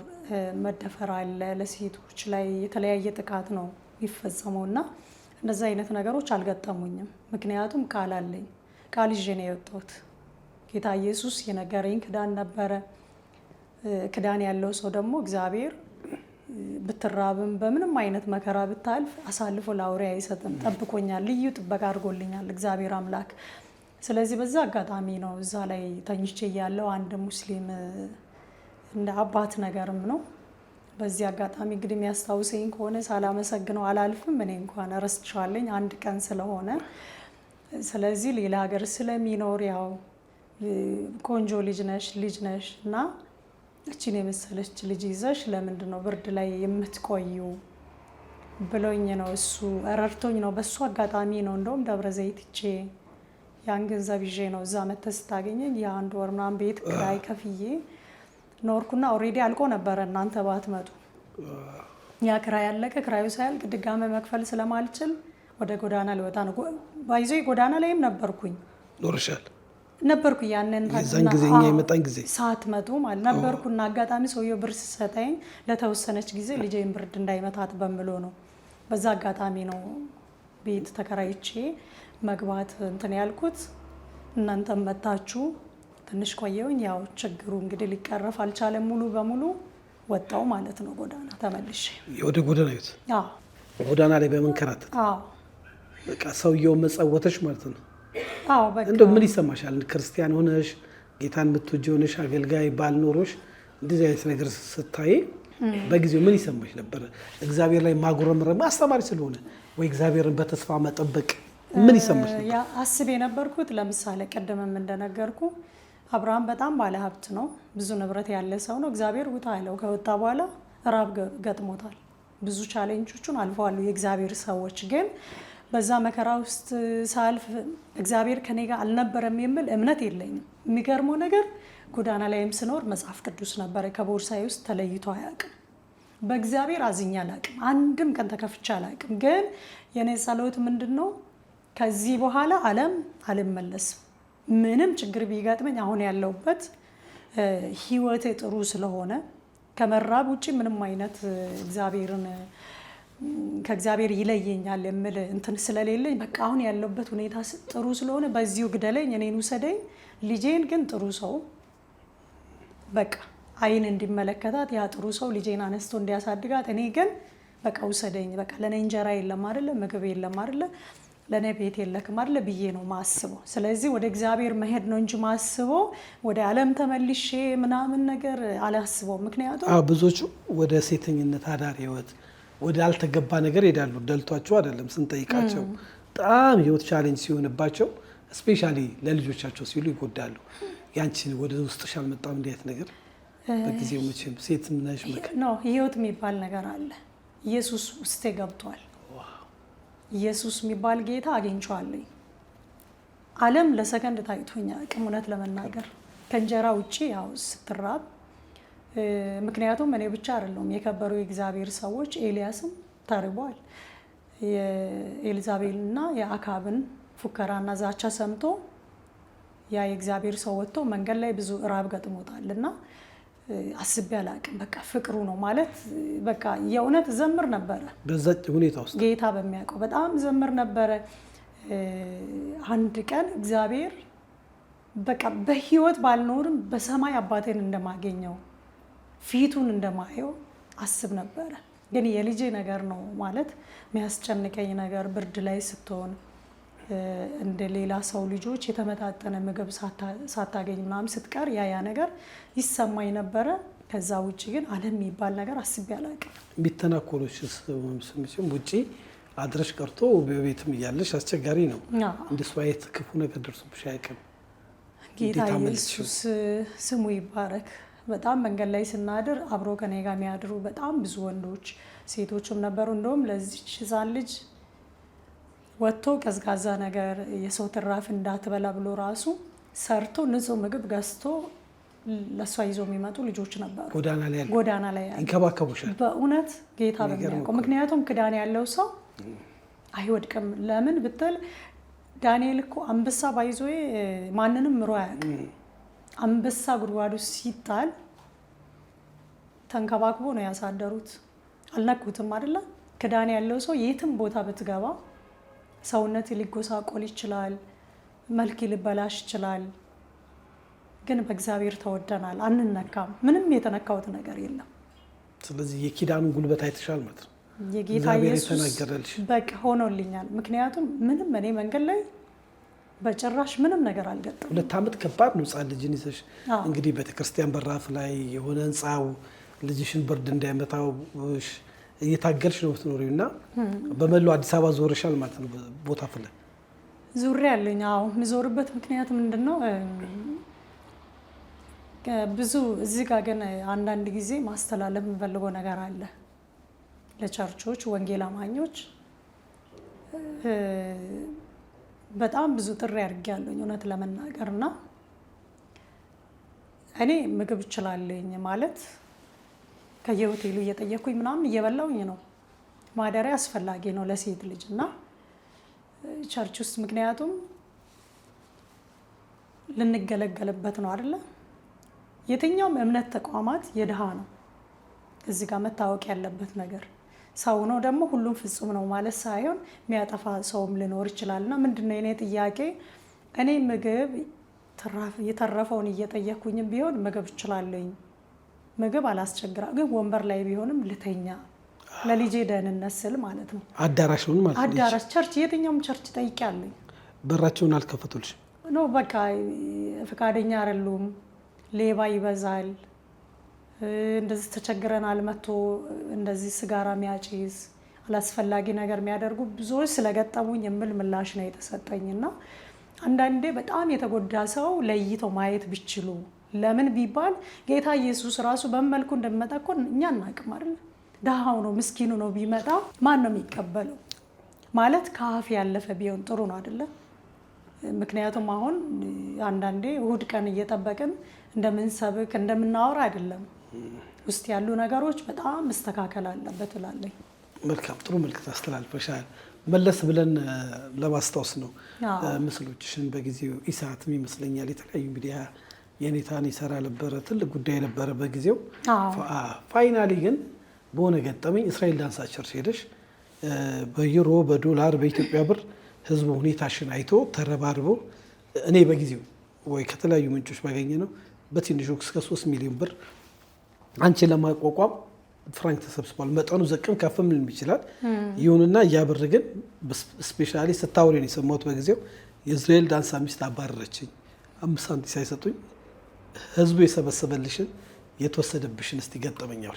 መደፈር አለ፣ ለሴቶች ላይ የተለያየ ጥቃት ነው የሚፈጸመው እና እንደዚህ አይነት ነገሮች አልገጠሙኝም። ምክንያቱም ቃል አለኝ፣ ቃል ይዤ ነው የወጣሁት። ጌታ ኢየሱስ የነገረኝ ክዳን ነበረ። ክዳን ያለው ሰው ደግሞ እግዚአብሔር ብትራብም በምንም አይነት መከራ ብታልፍ አሳልፎ ለአውሬ አይሰጥም። ጠብቆኛል፣ ልዩ ጥበቃ አድርጎልኛል እግዚአብሔር አምላክ። ስለዚህ በዛ አጋጣሚ ነው እዛ ላይ ተኝቼ ያለው አንድ ሙስሊም እንደ አባት ነገርም ነው። በዚህ አጋጣሚ እንግዲህ የሚያስታውሰኝ ከሆነ ሳላመሰግነው አላልፍም። እኔ እንኳን ረስቼዋለሁ አንድ ቀን ስለሆነ። ስለዚህ ሌላ ሀገር ስለሚኖር ያው ቆንጆ ልጅ ነሽ እና እቺን የመሰለች ልጅ ይዘሽ ለምንድን ነው ብርድ ላይ የምትቆዩ ብሎኝ ነው እሱ ረድቶኝ ነው። በሱ አጋጣሚ ነው እንደውም ደብረ ዘይት ይቼ ያን ገንዘብ ይዤ ነው እዛ መተህ ስታገኘኝ የአንድ ወር ምናምን ቤት ክራይ ከፍዬ ኖርኩና ኦልሬዲ አልቆ ነበረ እናንተ ባትመጡ። ያ ክራይ ያለቀ። ክራዩ ሳያልቅ ድጋሜ መክፈል ስለማልችል ወደ ጎዳና ልወጣ ነው። ባይዞ ጎዳና ላይም ነበርኩኝ። ኖርሻል? ነበርኩ። ያንን የዛን ጊዜ እኛ የመጣን ጊዜ ሳትመጡ ማለት ነበርኩና አጋጣሚ ሰውየው ብር ሲሰጠኝ ለተወሰነች ጊዜ ልጄን ብርድ እንዳይመታት በምሎ ነው። በዛ አጋጣሚ ነው ቤት ተከራይቼ መግባት እንትን ያልኩት። እናንተም መጣችሁ። ትንሽ ቆየውኝ። ያው ችግሩ እንግዲህ ሊቀረፍ አልቻለም። ሙሉ በሙሉ ወጣው ማለት ነው ጎዳና ተመልሼ። ወደ ጎዳና ይት? አዎ፣ ጎዳና ላይ በመንከራተት። አዎ፣ በቃ ሰውየው መጸወተሽ ማለት ነው። አዎ። በቃ እንደው ምን ይሰማሻል? ክርስቲያን ሆነሽ ጌታን የምትወጂ ሆነሽ አገልጋይ ባልኖሮሽ እንደዚህ አይነት ነገር ስታይ በጊዜው ምን ይሰማሽ ነበር? እግዚአብሔር ላይ ማጉረምረም አስተማሪ ስለሆነ ወይ እግዚአብሔርን በተስፋ መጠበቅ ምን ይሰማሽ ነበር? ያ አስብ የነበርኩት ለምሳሌ ቀደምም እንደነገርኩ አብርሃም በጣም ባለሀብት ነው፣ ብዙ ንብረት ያለ ሰው ነው። እግዚአብሔር ውጣ ያለው ከወጣ በኋላ ራብ ገጥሞታል። ብዙ ቻሌንጆቹን አልፈዋል የእግዚአብሔር ሰዎች። ግን በዛ መከራ ውስጥ ሳልፍ እግዚአብሔር ከኔ ጋር አልነበረም የሚል እምነት የለኝም። የሚገርመው ነገር ጎዳና ላይም ስኖር መጽሐፍ ቅዱስ ነበረ ከቦርሳዬ ውስጥ ተለይቶ አያውቅም። በእግዚአብሔር አዝኜ አላውቅም። አንድም ቀን ተከፍቼ አላውቅም። ግን የኔ ጸሎት ምንድን ነው? ከዚህ በኋላ ዓለም አልመለስም። ምንም ችግር ቢገጥመኝ አሁን ያለሁበት ህይወቴ ጥሩ ስለሆነ ከመራብ ውጪ ምንም አይነት ከእግዚአብሔር ይለየኛል የምል እንትን ስለሌለኝ በቃ አሁን ያለሁበት ሁኔታ ጥሩ ስለሆነ በዚሁ ግደለኝ፣ እኔን ውሰደኝ። ልጄን ግን ጥሩ ሰው በቃ አይን እንዲመለከታት ያ ጥሩ ሰው ልጄን አነስቶ እንዲያሳድጋት፣ እኔ ግን በቃ ውሰደኝ። በቃ ለእኔ እንጀራ የለም አይደለ፣ ምግብ የለም አይደለ፣ ለእኔ ቤት የለክም አይደለ ብዬ ነው ማስበው። ስለዚህ ወደ እግዚአብሔር መሄድ ነው እንጂ ማስበው ወደ ዓለም ተመልሼ ምናምን ነገር አላስበው። ምክንያቱም ብዙዎቹ ወደ ሴተኝነት አዳር ህይወት ወደ አልተገባ ነገር ሄዳሉ። ደልቷቸው አይደለም ስንጠይቃቸው፣ በጣም ህይወት ቻሌንጅ ሲሆንባቸው ስፔሻሊ ለልጆቻቸው ሲሉ ይጎዳሉ። ያንቺን ወደ ውስጥሽ አልመጣም እንዲህ አይነት ነገር በጊዜው? መቼም ሴት ምናሽ ነው ህይወት የሚባል ነገር አለ። ኢየሱስ ውስጤ ገብቷል። ኢየሱስ የሚባል ጌታ አግኝቼዋለሁ። ዓለም ለሰከንድ ታይቶኛ አቅም እውነት ለመናገር ከእንጀራ ውጪ ያው ስትራብ፣ ምክንያቱም እኔ ብቻ አይደለሁም የከበሩ የእግዚአብሔር ሰዎች፣ ኤልያስም ተርቧል። የኤልዛቤልና የአካብን ፉከራና ዛቻ ሰምቶ ያ የእግዚአብሔር ሰው ወጥቶ መንገድ ላይ ብዙ ራብ ገጥሞታል እና አስቤ አላቅም። በቃ ፍቅሩ ነው ማለት በቃ የእውነት ዘምር ነበረ በዛ ሁኔታ ውስጥ ጌታ በሚያውቀው በጣም ዘምር ነበረ። አንድ ቀን እግዚአብሔር በቃ በህይወት ባልኖርም በሰማይ አባቴን እንደማገኘው ፊቱን እንደማየው አስብ ነበረ። ግን የልጄ ነገር ነው ማለት የሚያስጨንቀኝ ነገር ብርድ ላይ ስትሆን እንደ ሌላ ሰው ልጆች የተመጣጠነ ምግብ ሳታገኝ ምናምን ስትቀር ያ ነገር ይሰማኝ ነበረ። ከዛ ውጭ ግን ዓለም የሚባል ነገር አስቤ አላውቅም። የሚተናኮሎች ስምችም ውጭ አድረሽ ቀርቶ በቤትም እያለሽ አስቸጋሪ ነው። እንደሱ አይነት ክፉ ነገር ደርሶብሽ አያውቅም? ጌታ ኢየሱስ ስሙ ይባረክ። በጣም መንገድ ላይ ስናድር አብሮ ከኔ ጋር የሚያድሩ በጣም ብዙ ወንዶች ሴቶችም ነበሩ። እንደውም ለዚች ህፃን ልጅ ወጥቶ ቀዝቃዛ ነገር የሰው ትራፍ እንዳትበላ ብሎ ራሱ ሰርቶ ንጹህ ምግብ ገዝቶ ለእሷ ይዞ የሚመጡ ልጆች ነበሩ። ጎዳና ላይ ይንከባከቡሻል። በእውነት ጌታ በሚያውቀው። ምክንያቱም ክዳን ያለው ሰው አይወድቅም። ለምን ብትል ዳንኤል እኮ አንበሳ ባይዞ ማንንም ምሮ አያውቅም። አንበሳ ጉድጓዱ ሲጣል ተንከባክቦ ነው ያሳደሩት። አልነኩትም አይደለ? ክዳን ያለው ሰው የትም ቦታ ብትገባ ሰውነት ሊጎሳቆል ይችላል፣ መልክ ሊበላሽ ይችላል። ግን በእግዚአብሔር ተወደናል፣ አንነካም። ምንም የተነካውት ነገር የለም። ስለዚህ የኪዳኑን ጉልበት አይተሻል ማለት ነው። የጌታ ኢየሱስ በቃ ሆኖልኛል። ምክንያቱም ምንም እኔ መንገድ ላይ በጭራሽ ምንም ነገር አልገጠም። 2 ዓመት ከባድ ነው። ህፃን ልጅን ይዘሽ እንግዲህ ቤተክርስቲያን በራፍ ላይ የሆነ ህንፃው ልጅሽን ብርድ እንዳይመታው እየታገልሽ ነው የምትኖሪው እና በመላው አዲስ አበባ ዞርሻል ማለት ነው። ቦታ ፍለ ዙሬ ያለኝ የምዞርበት ምክንያት ምንድን ነው? ብዙ እዚህ ጋር ግን አንዳንድ ጊዜ ማስተላለፍ የምፈልገው ነገር አለ ለቸርቾች፣ ወንጌል አማኞች። በጣም ብዙ ጥሪ አድርጌያለሁኝ እውነት ለመናገር እና እኔ ምግብ እችላለኝ ማለት ከየሆቴሉ እየጠየኩኝ ምናምን እየበላውኝ ነው። ማደሪያ አስፈላጊ ነው ለሴት ልጅ እና ቸርች ውስጥ ምክንያቱም ልንገለገልበት ነው አይደለ? የትኛውም እምነት ተቋማት የድሃ ነው። እዚህ ጋር መታወቅ ያለበት ነገር ሰው ነው ደግሞ ሁሉም ፍጹም ነው ማለት ሳይሆን የሚያጠፋ ሰውም ሊኖር ይችላል። እና ምንድነው የኔ ጥያቄ? እኔ ምግብ የተረፈውን እየጠየኩኝም ቢሆን ምግብ እችላለኝ። ምግብ አላስቸግራ፣ ግን ወንበር ላይ ቢሆንም ልተኛ ለልጄ ደህንነት ስል ማለት ነው። አዳራሽውን ማለት ነው። አዳራሽ ቸርች፣ የትኛውም ቸርች ጠይቄያለሁ። በራቸውን አልከፈቱልሽ? ኖ በቃ ፈቃደኛ አይደሉም። ሌባ ይበዛል። እንደዚህ ተቸግረናል መጥቶ እንደዚህ ስጋራ የሚያጭዝ አላስፈላጊ ነገር የሚያደርጉ ብዙዎች ስለገጠሙኝ የሚል ምላሽ ነው የተሰጠኝና አንዳንዴ በጣም የተጎዳ ሰው ለይተው ማየት ቢችሉ። ለምን ቢባል ጌታ ኢየሱስ ራሱ በመልኩ እንደሚመጣ እኮ እኛ እናውቅም አይደል? ደሃው ነው ምስኪኑ ነው ቢመጣ ማን ነው የሚቀበለው? ማለት ከአፍ ያለፈ ቢሆን ጥሩ ነው አይደለ? ምክንያቱም አሁን አንዳንዴ እሁድ ቀን እየጠበቅን እንደምንሰብክ እንደምናወራ አይደለም። ውስጥ ያሉ ነገሮች በጣም መስተካከል አለበት እላለሁ። መልካም ጥሩ መልዕክት አስተላልፈሻል። መለስ ብለን ለማስታወስ ነው ምስሎችሽን በጊዜው ኢሳትም ይመስለኛል የተለያዩ ሚዲያ የኔታን ይሰራ ነበረ ትልቅ ጉዳይ ነበረ በጊዜው ፋይናሊ ግን በሆነ ገጠመኝ እስራኤል ዳንሳ ቸርች ሄደሽ በዩሮ በዶላር በኢትዮጵያ ብር ህዝቡ ሁኔታሽን አይቶ ተረባርቦ እኔ በጊዜው ወይ ከተለያዩ ምንጮች ባገኘ ነው በትንሹ እስከ 3 ሚሊዮን ብር አንቺ ለማቋቋም ፍራንክ ተሰብስቧል። መጠኑ ዘቅም ከፍም ሊል ይችላል። ይሁንና ያ ብር ግን ስፔሻሊ ስታወሪ ነው የሰማሁት በጊዜው የእስራኤል ዳንሳ ሚስት አባረረችኝ 5 ሳንቲም ሳይሰጡኝ ህዝቡ የሰበሰበልሽን የተወሰደብሽን እስቲ ገጠመኛው።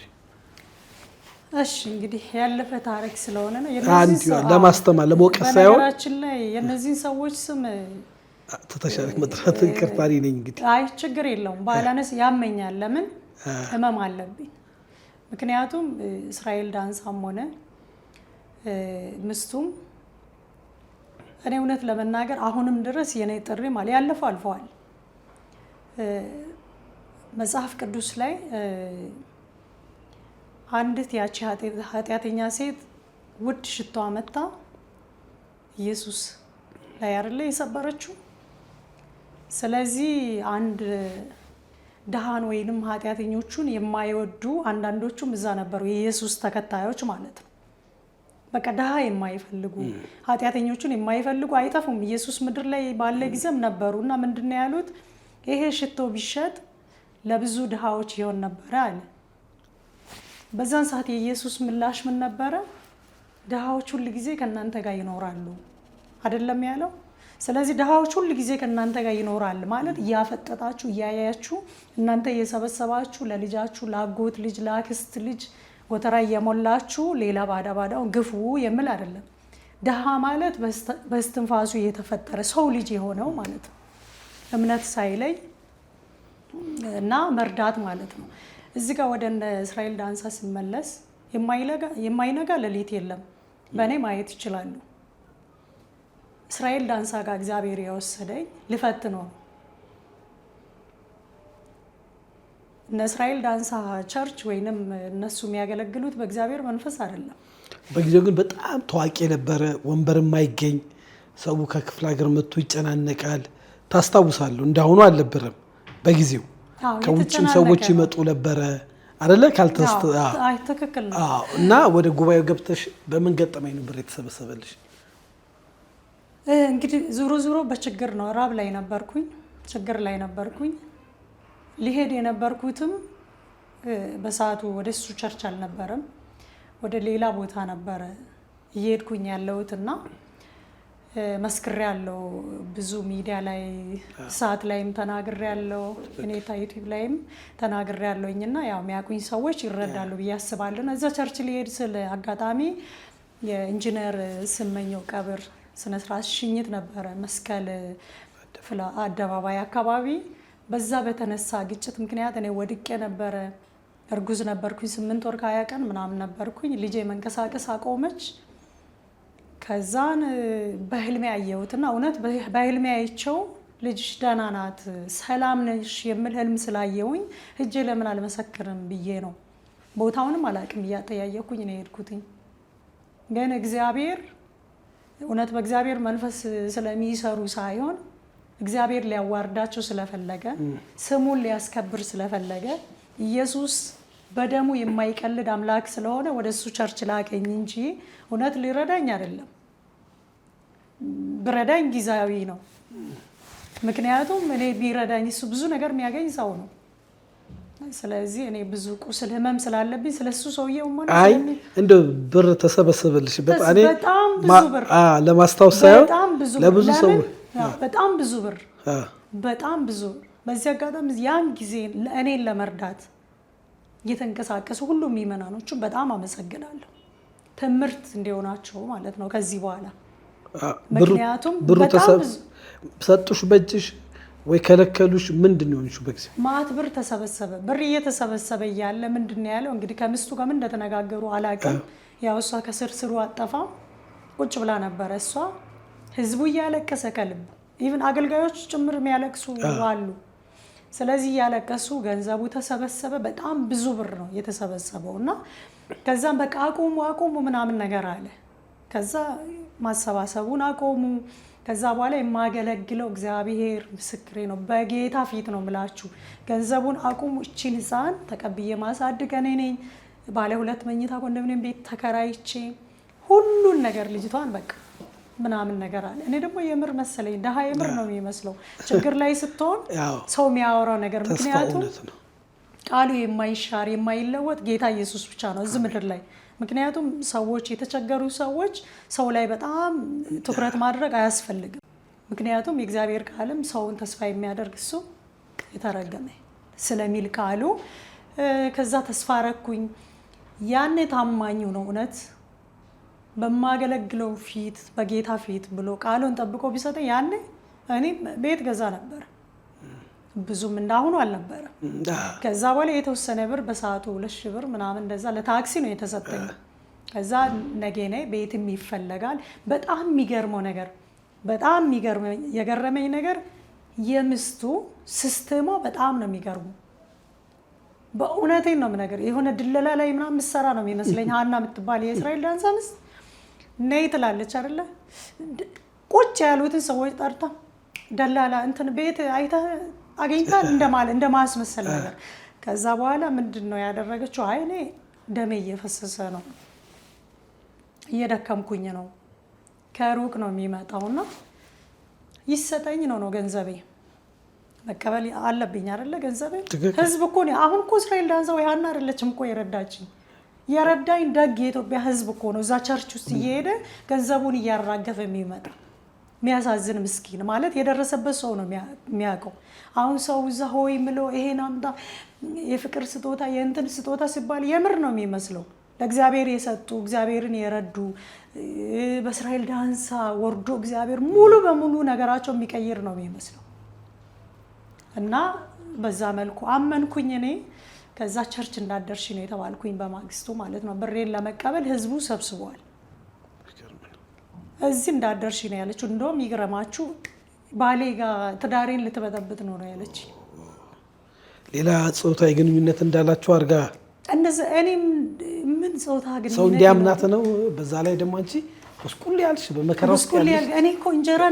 እሺ እንግዲህ ያለፈ ታሪክ ስለሆነ ነው አንዱ ለማስተማር ለሞቀስ ሳይሆን በነገራችን ላይ የነዚህ ሰዎች ስም ተተሻለክ መጥራት ይቅርታሪ ነኝ እንግዲህ አይ ችግር የለውም ባላነስ ያመኛል ለምን ህመም አለብኝ ምክንያቱም እስራኤል ዳንሳም ሆነ ምስቱም እኔ እውነት ለመናገር አሁንም ድረስ የኔ ጥሪ ማለት ያለፈው አልፈዋል መጽሐፍ ቅዱስ ላይ አንዲት ያቺ ኃጢአተኛ ሴት ውድ ሽቶ አመጣ ኢየሱስ ላይ አይደለ የሰበረችው ስለዚህ አንድ ደሃን ወይንም ኃጢአተኞቹን የማይወዱ አንዳንዶቹም እዛ ነበሩ የኢየሱስ ተከታዮች ማለት ነው በቃ ደሃ የማይፈልጉ ኃጢአተኞቹን የማይፈልጉ አይጠፉም ኢየሱስ ምድር ላይ ባለ ጊዜም ነበሩና ምንድነው ያሉት ይሄ ሽቶ ቢሸጥ ለብዙ ደሃዎች ይሆን ነበር አለ በዛን ሰዓት የኢየሱስ ምላሽ ምን ነበረ ደሃዎች ሁሉ ጊዜ ከናንተ ጋር ይኖራሉ አይደለም ያለው ስለዚህ ደሃዎች ሁሉ ጊዜ ከናንተ ጋር ይኖራል ማለት ያፈጠጣችሁ ያያያችሁ እናንተ እየሰበሰባችሁ ለልጃችሁ ላጎት ልጅ ላክስት ልጅ ወተራ እየሞላችሁ ሌላ ባዳው ግፉ የሚል አይደለም ደሃ ማለት በስትንፋሱ የተፈጠረ ሰው ልጅ የሆነው ማለት ነው እምነት ሳይለይ እና መርዳት ማለት ነው እዚህ ጋር ወደ እስራኤል ዳንሳ ሲመለስ የማይነጋ ለሊት የለም በእኔ ማየት ይችላል እስራኤል ዳንሳ ጋር እግዚአብሔር ያወሰደኝ ልፈት ነው እስራኤል ዳንሳ ቸርች ወይንም እነሱ የሚያገለግሉት በእግዚአብሔር መንፈስ አይደለም በጊዜው ግን በጣም ታዋቂ ነበረ ወንበር የማይገኝ ሰው ከክፍለ ሀገር መጥቶ ይጨናነቃል ታስታውሳለህ እንዳሁኑ አልነበረም በጊዜው ከውጭም ሰዎች ይመጡ ነበረ አይደለ ካልተስተ አይ ተከክል ነው እና ወደ ጉባኤው ገብተሽ በምን ገጠመኝ ነበር የተሰበሰበልሽ እንግዲህ ዙሮ በችግር ነው ራብ ላይ ነበርኩኝ ችግር ላይ ነበርኩኝ ሊሄድ የነበርኩትም በሰዓቱ ወደሱ ቸርች አልነበረም ወደ ሌላ ቦታ ነበረ እየሄድኩኝ ያለውትና መስክሬ ያለው ብዙ ሚዲያ ላይ ሰዓት ላይም ተናግሬ ያለው እኔታ ዩቲዩብ ላይም ተናግሬ ያለውኝና ያው የሚያቁኝ ሰዎች ይረዳሉ በያስባለሁ እዛ ቸርች ሊሄድ ስለ አጋጣሚ የኢንጂነር ስመኘው ቀብር ስነ ስርዓት ሽኝት ነበረ መስቀል አደባባይ አካባቢ በዛ በተነሳ ግጭት ምክንያት እኔ ወድቄ ነበረ እርጉዝ ነበርኩኝ 8 ወር ከ20 ቀን ምናምን ነበርኩኝ ልጄ መንቀሳቀስ አቆመች ከዛን በህልሜ አየሁትና እውነት በህልሜ አይቼው ልጅሽ ደህና ናት ሰላም ነሽ የሚል ህልም ስላየሁኝ እጄ ለምን አልመሰክርም ብዬ ነው ቦታውንም አላቅም ያጠያየኩኝ ነው ሄድኩትኝ ግን እግዚአብሔር እውነት በእግዚአብሔር መንፈስ ስለሚሰሩ ሳይሆን እግዚአብሔር ሊያዋርዳቸው ስለፈለገ ስሙን ሊያስከብር ስለፈለገ ኢየሱስ በደሙ የማይቀልድ አምላክ ስለሆነ ወደሱ ቸርች ላከኝ እንጂ እውነት ሊረዳኝ አይደለም ብረዳኝ ጊዜያዊ ነው ምክንያቱም እኔ ቢረዳኝ እሱ ብዙ ነገር የሚያገኝ ሰው ነው ስለዚህ እኔ ብዙ ቁስል ህመም ስላለብኝ ስለሱ ሰውየው ማለት አይ እንደ ብር ተሰበሰበልሽ በጣም ብዙ ብር ለማስታወስ ሳይሆን ለብዙ ሰው በጣም ብዙ በዚህ አጋጣሚ ያን ጊዜ እኔን ለመርዳት እየተንቀሳቀሱ ሁሉም ይመናኖቹ በጣም አመሰግናለሁ ትምህርት እንዲሆናቸው ማለት ነው ከዚህ በኋላ ምክንያቱም በጣም ሰጡሽ በእጅሽ ወይ ከለከሉሽ ምንድነው እንሹ በግዜ ማት ብር ተሰበሰበ ብር እየተሰበሰበ ያለ ምንድነው ያለው እንግዲህ ከምስቱ ጋር ምን እንደተነጋገሩ አላቀም ያው እሷ ከስርስሩ አጠፋ ቁጭ ብላ ነበር እሷ ህዝቡ ያለቀሰ ከልብ ኢቭን አገልጋዮች ጭምር የሚያለቅሱ አሉ ስለዚህ ያለቀሱ ገንዘቡ ተሰበሰበ በጣም ብዙ ብር ነው የተሰበሰበውና ከዛም በቃ አቁሙ ምናምን ነገር አለ ከዛ ማሰባሰቡን አቆሙ። ከዛ በኋላ የማገለግለው እግዚአብሔር ምስክሬ ነው፣ በጌታ ፊት ነው ምላችሁ፣ ገንዘቡን አቁሙ። እቺን ህፃን ተቀብዬ ማሳድግ እኔ ነኝ። ባለ 2 መኝታ ኮንዶሚኒየም ቤት ተከራይቼ ሁሉን ነገር ልጅቷን በቃ ምናምን ነገር አለ። እኔ ደግሞ የምር መሰለኝ ደሃ የምር ነው የሚመስለው ችግር ላይ ስትሆን ሰው የሚያወራው ነገር። ምክንያቱም ቃሉ የማይሻር የማይለወጥ ጌታ ኢየሱስ ብቻ ነው እዚህ ምድር ላይ። ምክንያቱም ሰዎች የተቸገሩ ሰዎች ሰው ላይ በጣም ትኩረት ማድረግ አያስፈልግም። ምክንያቱም የእግዚአብሔር ቃልም ሰውን ተስፋ የሚያደርግ እሱ የተረገመ ስለሚል ቃሉ ከዛ ተስፋ ረኩኝ። ያኔ ታማኙ ነው እውነት በማገለግለው ፊት በጌታ ፊት ብሎ ቃሉን ጠብቆ ቢሰጠኝ ያኔ እኔ ቤት ገዛ ነበር። ብዙም እንዳሁኑ አልነበረ። ከዛ በኋላ የተወሰነ ብር በሰዓቱ 2,000 ብር ምናምን እንደዛ ለታክሲ ነው የተሰጠኝ። ከዛ ነገኔ ቤትም ይፈለጋል። በጣም የሚገርመው ነገር በጣም የገረመኝ ነገር የምስቱ ሲስተሟ በጣም ነው የሚገርመው። በእውነቴን ነው ነገር የሆነ ድለላ ላይ ምናምን ምሰራ ነው የሚመስለኝ። ሀና የምትባል የእስራኤል ዳንሳ ምስት ነይ ትላለች አይደለ? ቁጭ ያሉትን ሰዎች ጠርታ ደላላ እንትን ቤት አይተህ አገኝታል እንደማስመሰል ነገር። ከዛ በኋላ ምንድን ነው ያደረገችው? አይ እኔ ደሜ እየፈሰሰ ነው፣ እየደከምኩኝ ነው፣ ከሩቅ ነው የሚመጣውና ይሰጠኝ ነው ገንዘቤ መቀበል አለብኝ አይደለ? ገንዘቤ ህዝብ እኮ ነው። አሁን እኮ እስራኤል ዳንሳ ወይ ሀና አይደለችም እኮ የረዳኝ ደግ የኢትዮጵያ ህዝብ እኮ ነው። እዛ ቸርች ውስጥ እየሄደ ገንዘቡን እያራገፈ የሚመጣ የሚያሳዝን ምስኪን ማለት የደረሰበት ሰው ነው የሚያውቀው። አሁን ሰው እዛ ሆይ ምሎ ይሄን አምጣ የፍቅር ስጦታ የእንትን ስጦታ ሲባል የምር ነው የሚመስለው። ለእግዚአብሔር የሰጡ እግዚአብሔርን የረዱ በእስራኤል ዳንሳ ወርዶ እግዚአብሔር ሙሉ በሙሉ ነገራቸው የሚቀይር ነው የሚመስለው። እና በዛ መልኩ አመንኩኝ እኔ። ከዛ ቸርች እንዳደርሽ ነው የተባልኩኝ በማግስቱ ማለት ነው። ብሬን ለመቀበል ህዝቡ ሰብስቧል። እዚህ እንዳደርሽ ነው ያለችው። እንደውም ይግረማችሁ ባሌ ጋር ትዳሬን ልትበጠብጥ ነው ያለች። ሌላ ጾታዊ ግንኙነት እንዳላችሁ አድርጋ እንደዚህ እኔም ምን ጾታ ግንኙነት ሰው እንዲያምናት ነው። በዛ ላይ ደግሞ አንቺ ስኩል ያልሽ በመከራ ውስጥ ያልሽ እኔ እኮ እንጀራ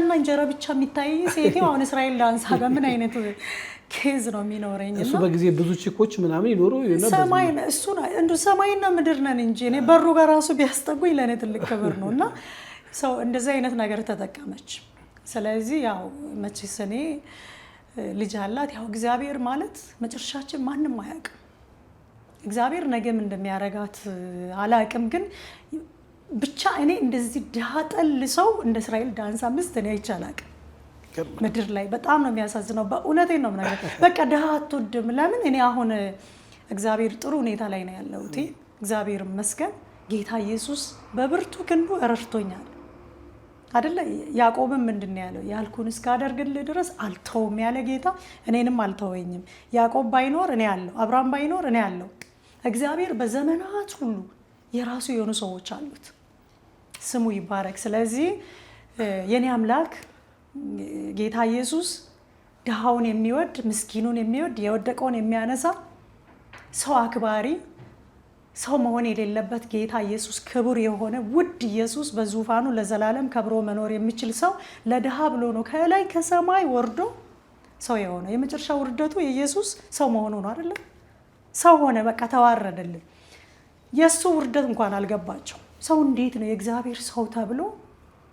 ብቻ የሚታይ ሴቴው አሁን እስራኤል ዳንሳ ጋር ምን አይነት ኬዝ ነው የሚኖረኝ? እሱ በጊዜ ብዙ ቺኮች ምናምን ይኖሩ ሰማይ እሱ እንዱ ሰማይና ምድር ነን እንጂ እኔ በሩ ጋር ራሱ ቢያስጠጉኝ ለእኔ ትልቅ ክብር ነው። እና ሰው እንደዚህ አይነት ነገር ተጠቀመች። ስለዚህ ያው መቼስ እኔ ልጅ አላት። ያው እግዚአብሔር ማለት መጨረሻችን ማንም አያውቅም። እግዚአብሔር ነገም እንደሚያረጋት አላውቅም። ግን ብቻ እኔ እንደዚህ ድሃ ጠል ሰው እንደ እስራኤል ዳንሳ ምስት እኔ አይቼ አላውቅም ምድር ላይ። በጣም ነው የሚያሳዝነው። በእውነቴን ነው ነገር በቃ ድሃ አትወድም። ለምን እኔ አሁን እግዚአብሔር ጥሩ ሁኔታ ላይ ነው ያለሁት። እግዚአብሔር ይመስገን። ጌታ ኢየሱስ በብርቱ ክንዱ ረድቶኛል አይደለ? ያዕቆብም ምንድን ነው ያለው? ያልኩን እስካደርግልህ ድረስ አልተውም ያለ ጌታ እኔንም አልተወኝም። ያዕቆብ ባይኖር እኔ አለሁ፣ አብርሃም ባይኖር እኔ አለሁ። እግዚአብሔር በዘመናት ሁሉ የራሱ የሆኑ ሰዎች አሉት። ስሙ ይባረክ። ስለዚህ የኔ አምላክ ጌታ ኢየሱስ ድሃውን የሚወድ ምስኪኑን የሚወድ የወደቀውን የሚያነሳ ሰው አክባሪ ሰው መሆን የሌለበት ጌታ ኢየሱስ ክቡር የሆነ ውድ ኢየሱስ በዙፋኑ ለዘላለም ከብሮ መኖር የሚችል ሰው ለድሃ ብሎ ነው ከላይ ከሰማይ ወርዶ ሰው የሆነ። የመጨረሻ ውርደቱ የኢየሱስ ሰው መሆኑ ነው አይደለ? ሰው ሆነ፣ በቃ ተዋረደልን። የሱ ውርደት እንኳን አልገባቸው። ሰው እንዴት ነው የእግዚአብሔር ሰው ተብሎ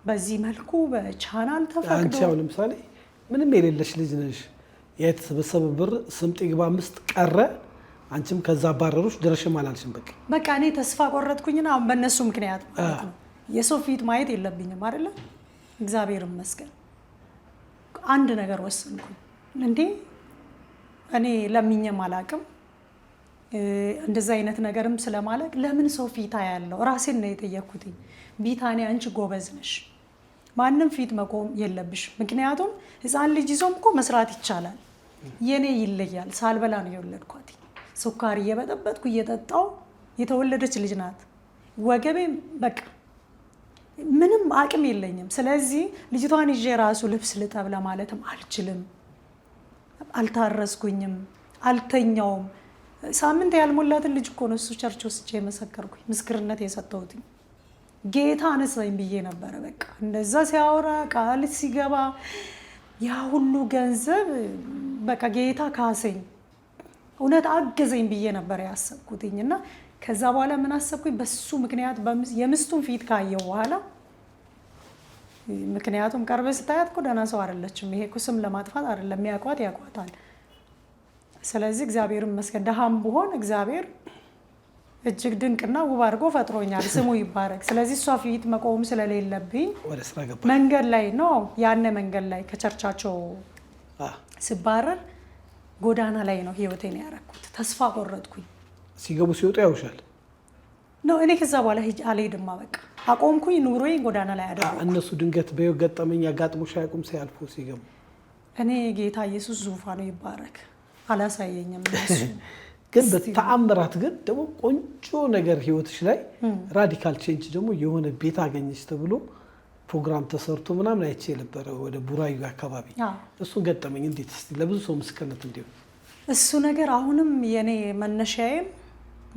በዚህ መልኩ በቻናል ተፈቅዶ? አንቺ ያው ለምሳሌ ምንም የሌለሽ ልጅ ነሽ። የተሰበሰበ ብር ስምጥ ይግባ ምስጥ ቀረ። አንቺም ከዛ ባረሩሽ ድረሽም አላልሽም። በቃ እኔ ተስፋ ቆረጥኩኝና አሁን በእነሱ ምክንያት ማለት ነው የሰው ፊት ማየት የለብኝም አይደለ? እግዚአብሔር ይመስገን አንድ ነገር ወሰንኩኝ። እንዴ እኔ ለምኜም አላቅም እንደዛ አይነት ነገርም ስለማለቅ ለምን ሰው ፊት ያለው ራሴን ነው የጠየኩት። ቢታኔ አንቺ ጎበዝ ነሽ፣ ማንም ፊት መቆም የለብሽ። ምክንያቱም ህፃን ልጅ ይዞም እኮ መስራት ይቻላል። የኔ ይለያል። ሳልበላ ነው የወለድኳት። ሱካር እየበጠበጥኩ እየጠጣው የተወለደች ልጅ ናት። ወገቤ በቃ ምንም አቅም የለኝም። ስለዚህ ልጅቷን ይዤ ራሱ ልብስ ልጠብ ለማለትም አልችልም። አልታረስኩኝም፣ አልተኛውም። ሳምንት ያልሞላትን ልጅ እኮ ነው እሱ ቸርች ወስጄ የመሰከርኩኝ ምስክርነት የሰጠሁት። ጌታ አነሳኝ ብዬ ነበረ። በቃ እንደዛ ሲያወራ ቃል ሲገባ ያ ሁሉ ገንዘብ በቃ ጌታ ካሰኝ እውነት አገዘኝ ብዬ ነበር ያሰብኩትኝ። እና ከዛ በኋላ ምን አሰብኩኝ በሱ ምክንያት የምስቱን ፊት ካየው በኋላ ምክንያቱም ቀርበ ስታያት እኮ ደህና ሰው አይደለችም። ይሄ እኮ ስም ለማጥፋት አይደለም፣ የሚያውቋት ያውቋታል። ስለዚህ እግዚአብሔር ይመስገን ደሃም ብሆን እግዚአብሔር እጅግ ድንቅና ውብ አድርጎ ፈጥሮኛል፣ ስሙ ይባረክ። ስለዚህ እሷ ፊት መቆም ስለሌለብኝ ወደ ስራ ገባ። መንገድ ላይ ነው ያነ መንገድ ላይ ከቸርቻቸው ስባረር ጎዳና ላይ ነው ህይወቴን ያረኩት። ተስፋ ቆረጥኩኝ። ሲገቡ ሲወጡ ያውሻል ነው። እኔ ከዛ በኋላ አልሄድማ በቃ አቆምኩኝ። ኑሮዬን ጎዳና ላይ አደረኩ። እነሱ ድንገት በህይወት ገጠመኝ ያጋጥሞሽ አያውቁም? ሲያልፉ ሲገቡ እኔ ጌታ ኢየሱስ ዙፋኑ ይባረክ አላሳየኝም። እነሱ ግን በተአምራት ግን ደግሞ ቆንጆ ነገር ህይወትሽ ላይ ራዲካል ቼንጅ ደግሞ የሆነ ቤት አገኘች ተብሎ ፕሮግራም ተሰርቶ ምናምን አይቼ የነበረ ወደ ቡራዩ አካባቢ እሱን ገጠመኝ እንዴት እስቲ ለብዙ ሰው ምስክርነት እንዲሆን። እሱ ነገር አሁንም የኔ መነሻዬም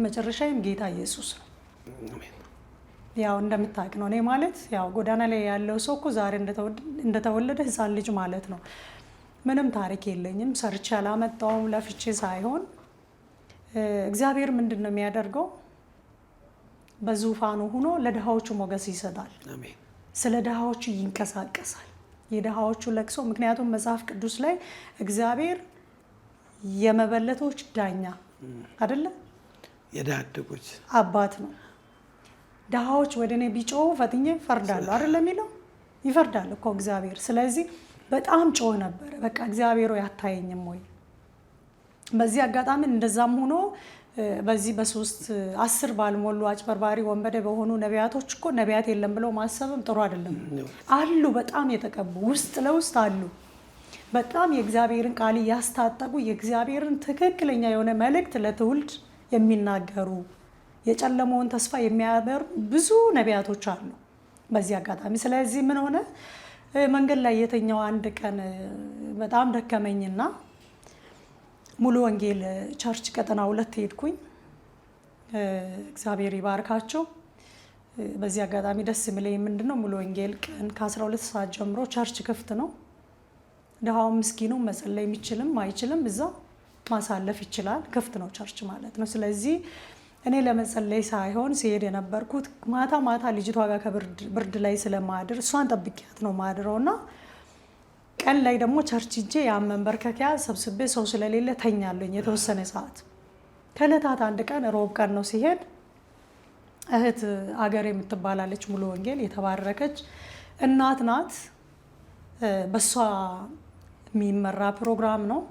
መጨረሻዬም ጌታ ኢየሱስ ነው። አሜን። ያው እንደምታውቅ ነው እኔ ማለት ያው ጎዳና ላይ ያለው ሰው እኮ ዛሬ እንደተወለደ ህፃን ልጅ ማለት ነው። ምንም ታሪክ የለኝም፣ ሰርቼ አላመጣውም፣ ለፍቼ ሳይሆን እግዚአብሔር ምንድን ነው የሚያደርገው? በዙፋኑ ሆኖ ለድሃዎቹ ሞገስ ይሰጣል። አሜን። ስለ ድሃዎቹ ይንቀሳቀሳል። የድሃዎቹ ለቅሶ ምክንያቱም መጽሐፍ ቅዱስ ላይ እግዚአብሔር የመበለቶች ዳኛ አይደለ? የድሃ አደጎች አባት ነው። ድሃዎች ወደ እኔ ቢጮሁ ፈጥኜ እፈርዳለሁ አይደለ የሚለው? ይፈርዳል እኮ እግዚአብሔር። ስለዚህ በጣም ጮህ ነበረ። በቃ እግዚአብሔር አታየኝም ወይ? በዚህ አጋጣሚ እንደዛም ሆኖ በዚህ በ10 ባልሞሉ አጭበርባሪ ወንበዴ በሆኑ ነቢያቶች እኮ ነቢያት የለም ብለው ማሰብም ጥሩ አይደለም። አሉ፣ በጣም የተቀቡ ውስጥ ለውስጥ አሉ። በጣም የእግዚአብሔርን ቃል ያስታጠቁ የእግዚአብሔርን ትክክለኛ የሆነ መልእክት ለትውልድ የሚናገሩ የጨለመውን ተስፋ የሚያበሩ ብዙ ነቢያቶች አሉ በዚህ አጋጣሚ። ስለዚህ ምን ሆነ መንገድ ላይ የተኛው አንድ ቀን በጣም ደከመኝና ሙሉ ወንጌል ቸርች ቀጠና 2 ሄድኩኝ። እግዚአብሔር ይባርካቸው። በዚህ አጋጣሚ ደስ የሚለኝ ምንድነው ሙሉ ወንጌል ቀን ከ12 ሰዓት ጀምሮ ቸርች ክፍት ነው። ድሃው ምስኪኑ መጸለይ የሚችልም አይችልም እዛ ማሳለፍ ይችላል። ክፍት ነው ቸርች ማለት ነው። ስለዚህ እኔ ለመጸለይ ሳይሆን ሲሄድ የነበርኩት ማታ ልጅቷ ጋር ከብርድ ላይ ስለማድር እሷን ጠብቂያት ነው ማድረውና ቀን ላይ ደግሞ ቸርች ሂጄ ያን መንበርከኪያ ሰብስቤ ሰው ስለሌለ ተኛለኝ የተወሰነ ሰዓት። ከዕለታት አንድ ቀን ሮብ ቀን ነው ሲሄድ እህት አገር የምትባላለች ሙሉ ወንጌል የተባረከች እናት ናት። በሷ የሚመራ ፕሮግራም ነው።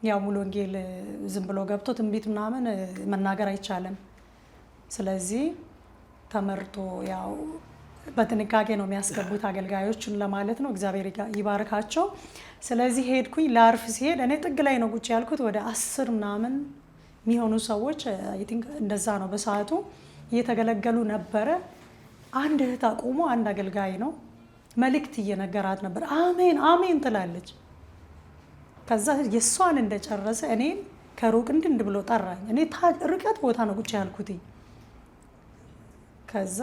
ያው ሙሉ ወንጌል ዝም ብሎ ገብቶ ትንቢት ምናምን መናገር አይቻልም። ስለዚህ ተመርጦ ያው በጥንቃቄ ነው የሚያስገቡት አገልጋዮችን ለማለት ነው። እግዚአብሔር ይባርካቸው። ስለዚህ ሄድኩኝ። ላርፍ ሲሄድ እኔ ጥግ ላይ ነው ቁጭ ያልኩት። ወደ 10 ምናምን የሚሆኑ ሰዎች አይ ቲንክ እንደዛ ነው በሰዓቱ እየተገለገሉ ነበረ። አንድ እህት አቁሞ አንድ አገልጋይ ነው መልእክት እየነገራት ነበር። አሜን አሜን ትላለች። ከዛ የሷን እንደጨረሰ እኔን ከሩቅ እንድንድ ብሎ ጠራኝ። እኔ ርቀት ቦታ ነው ቁጭ ያልኩት። ከዛ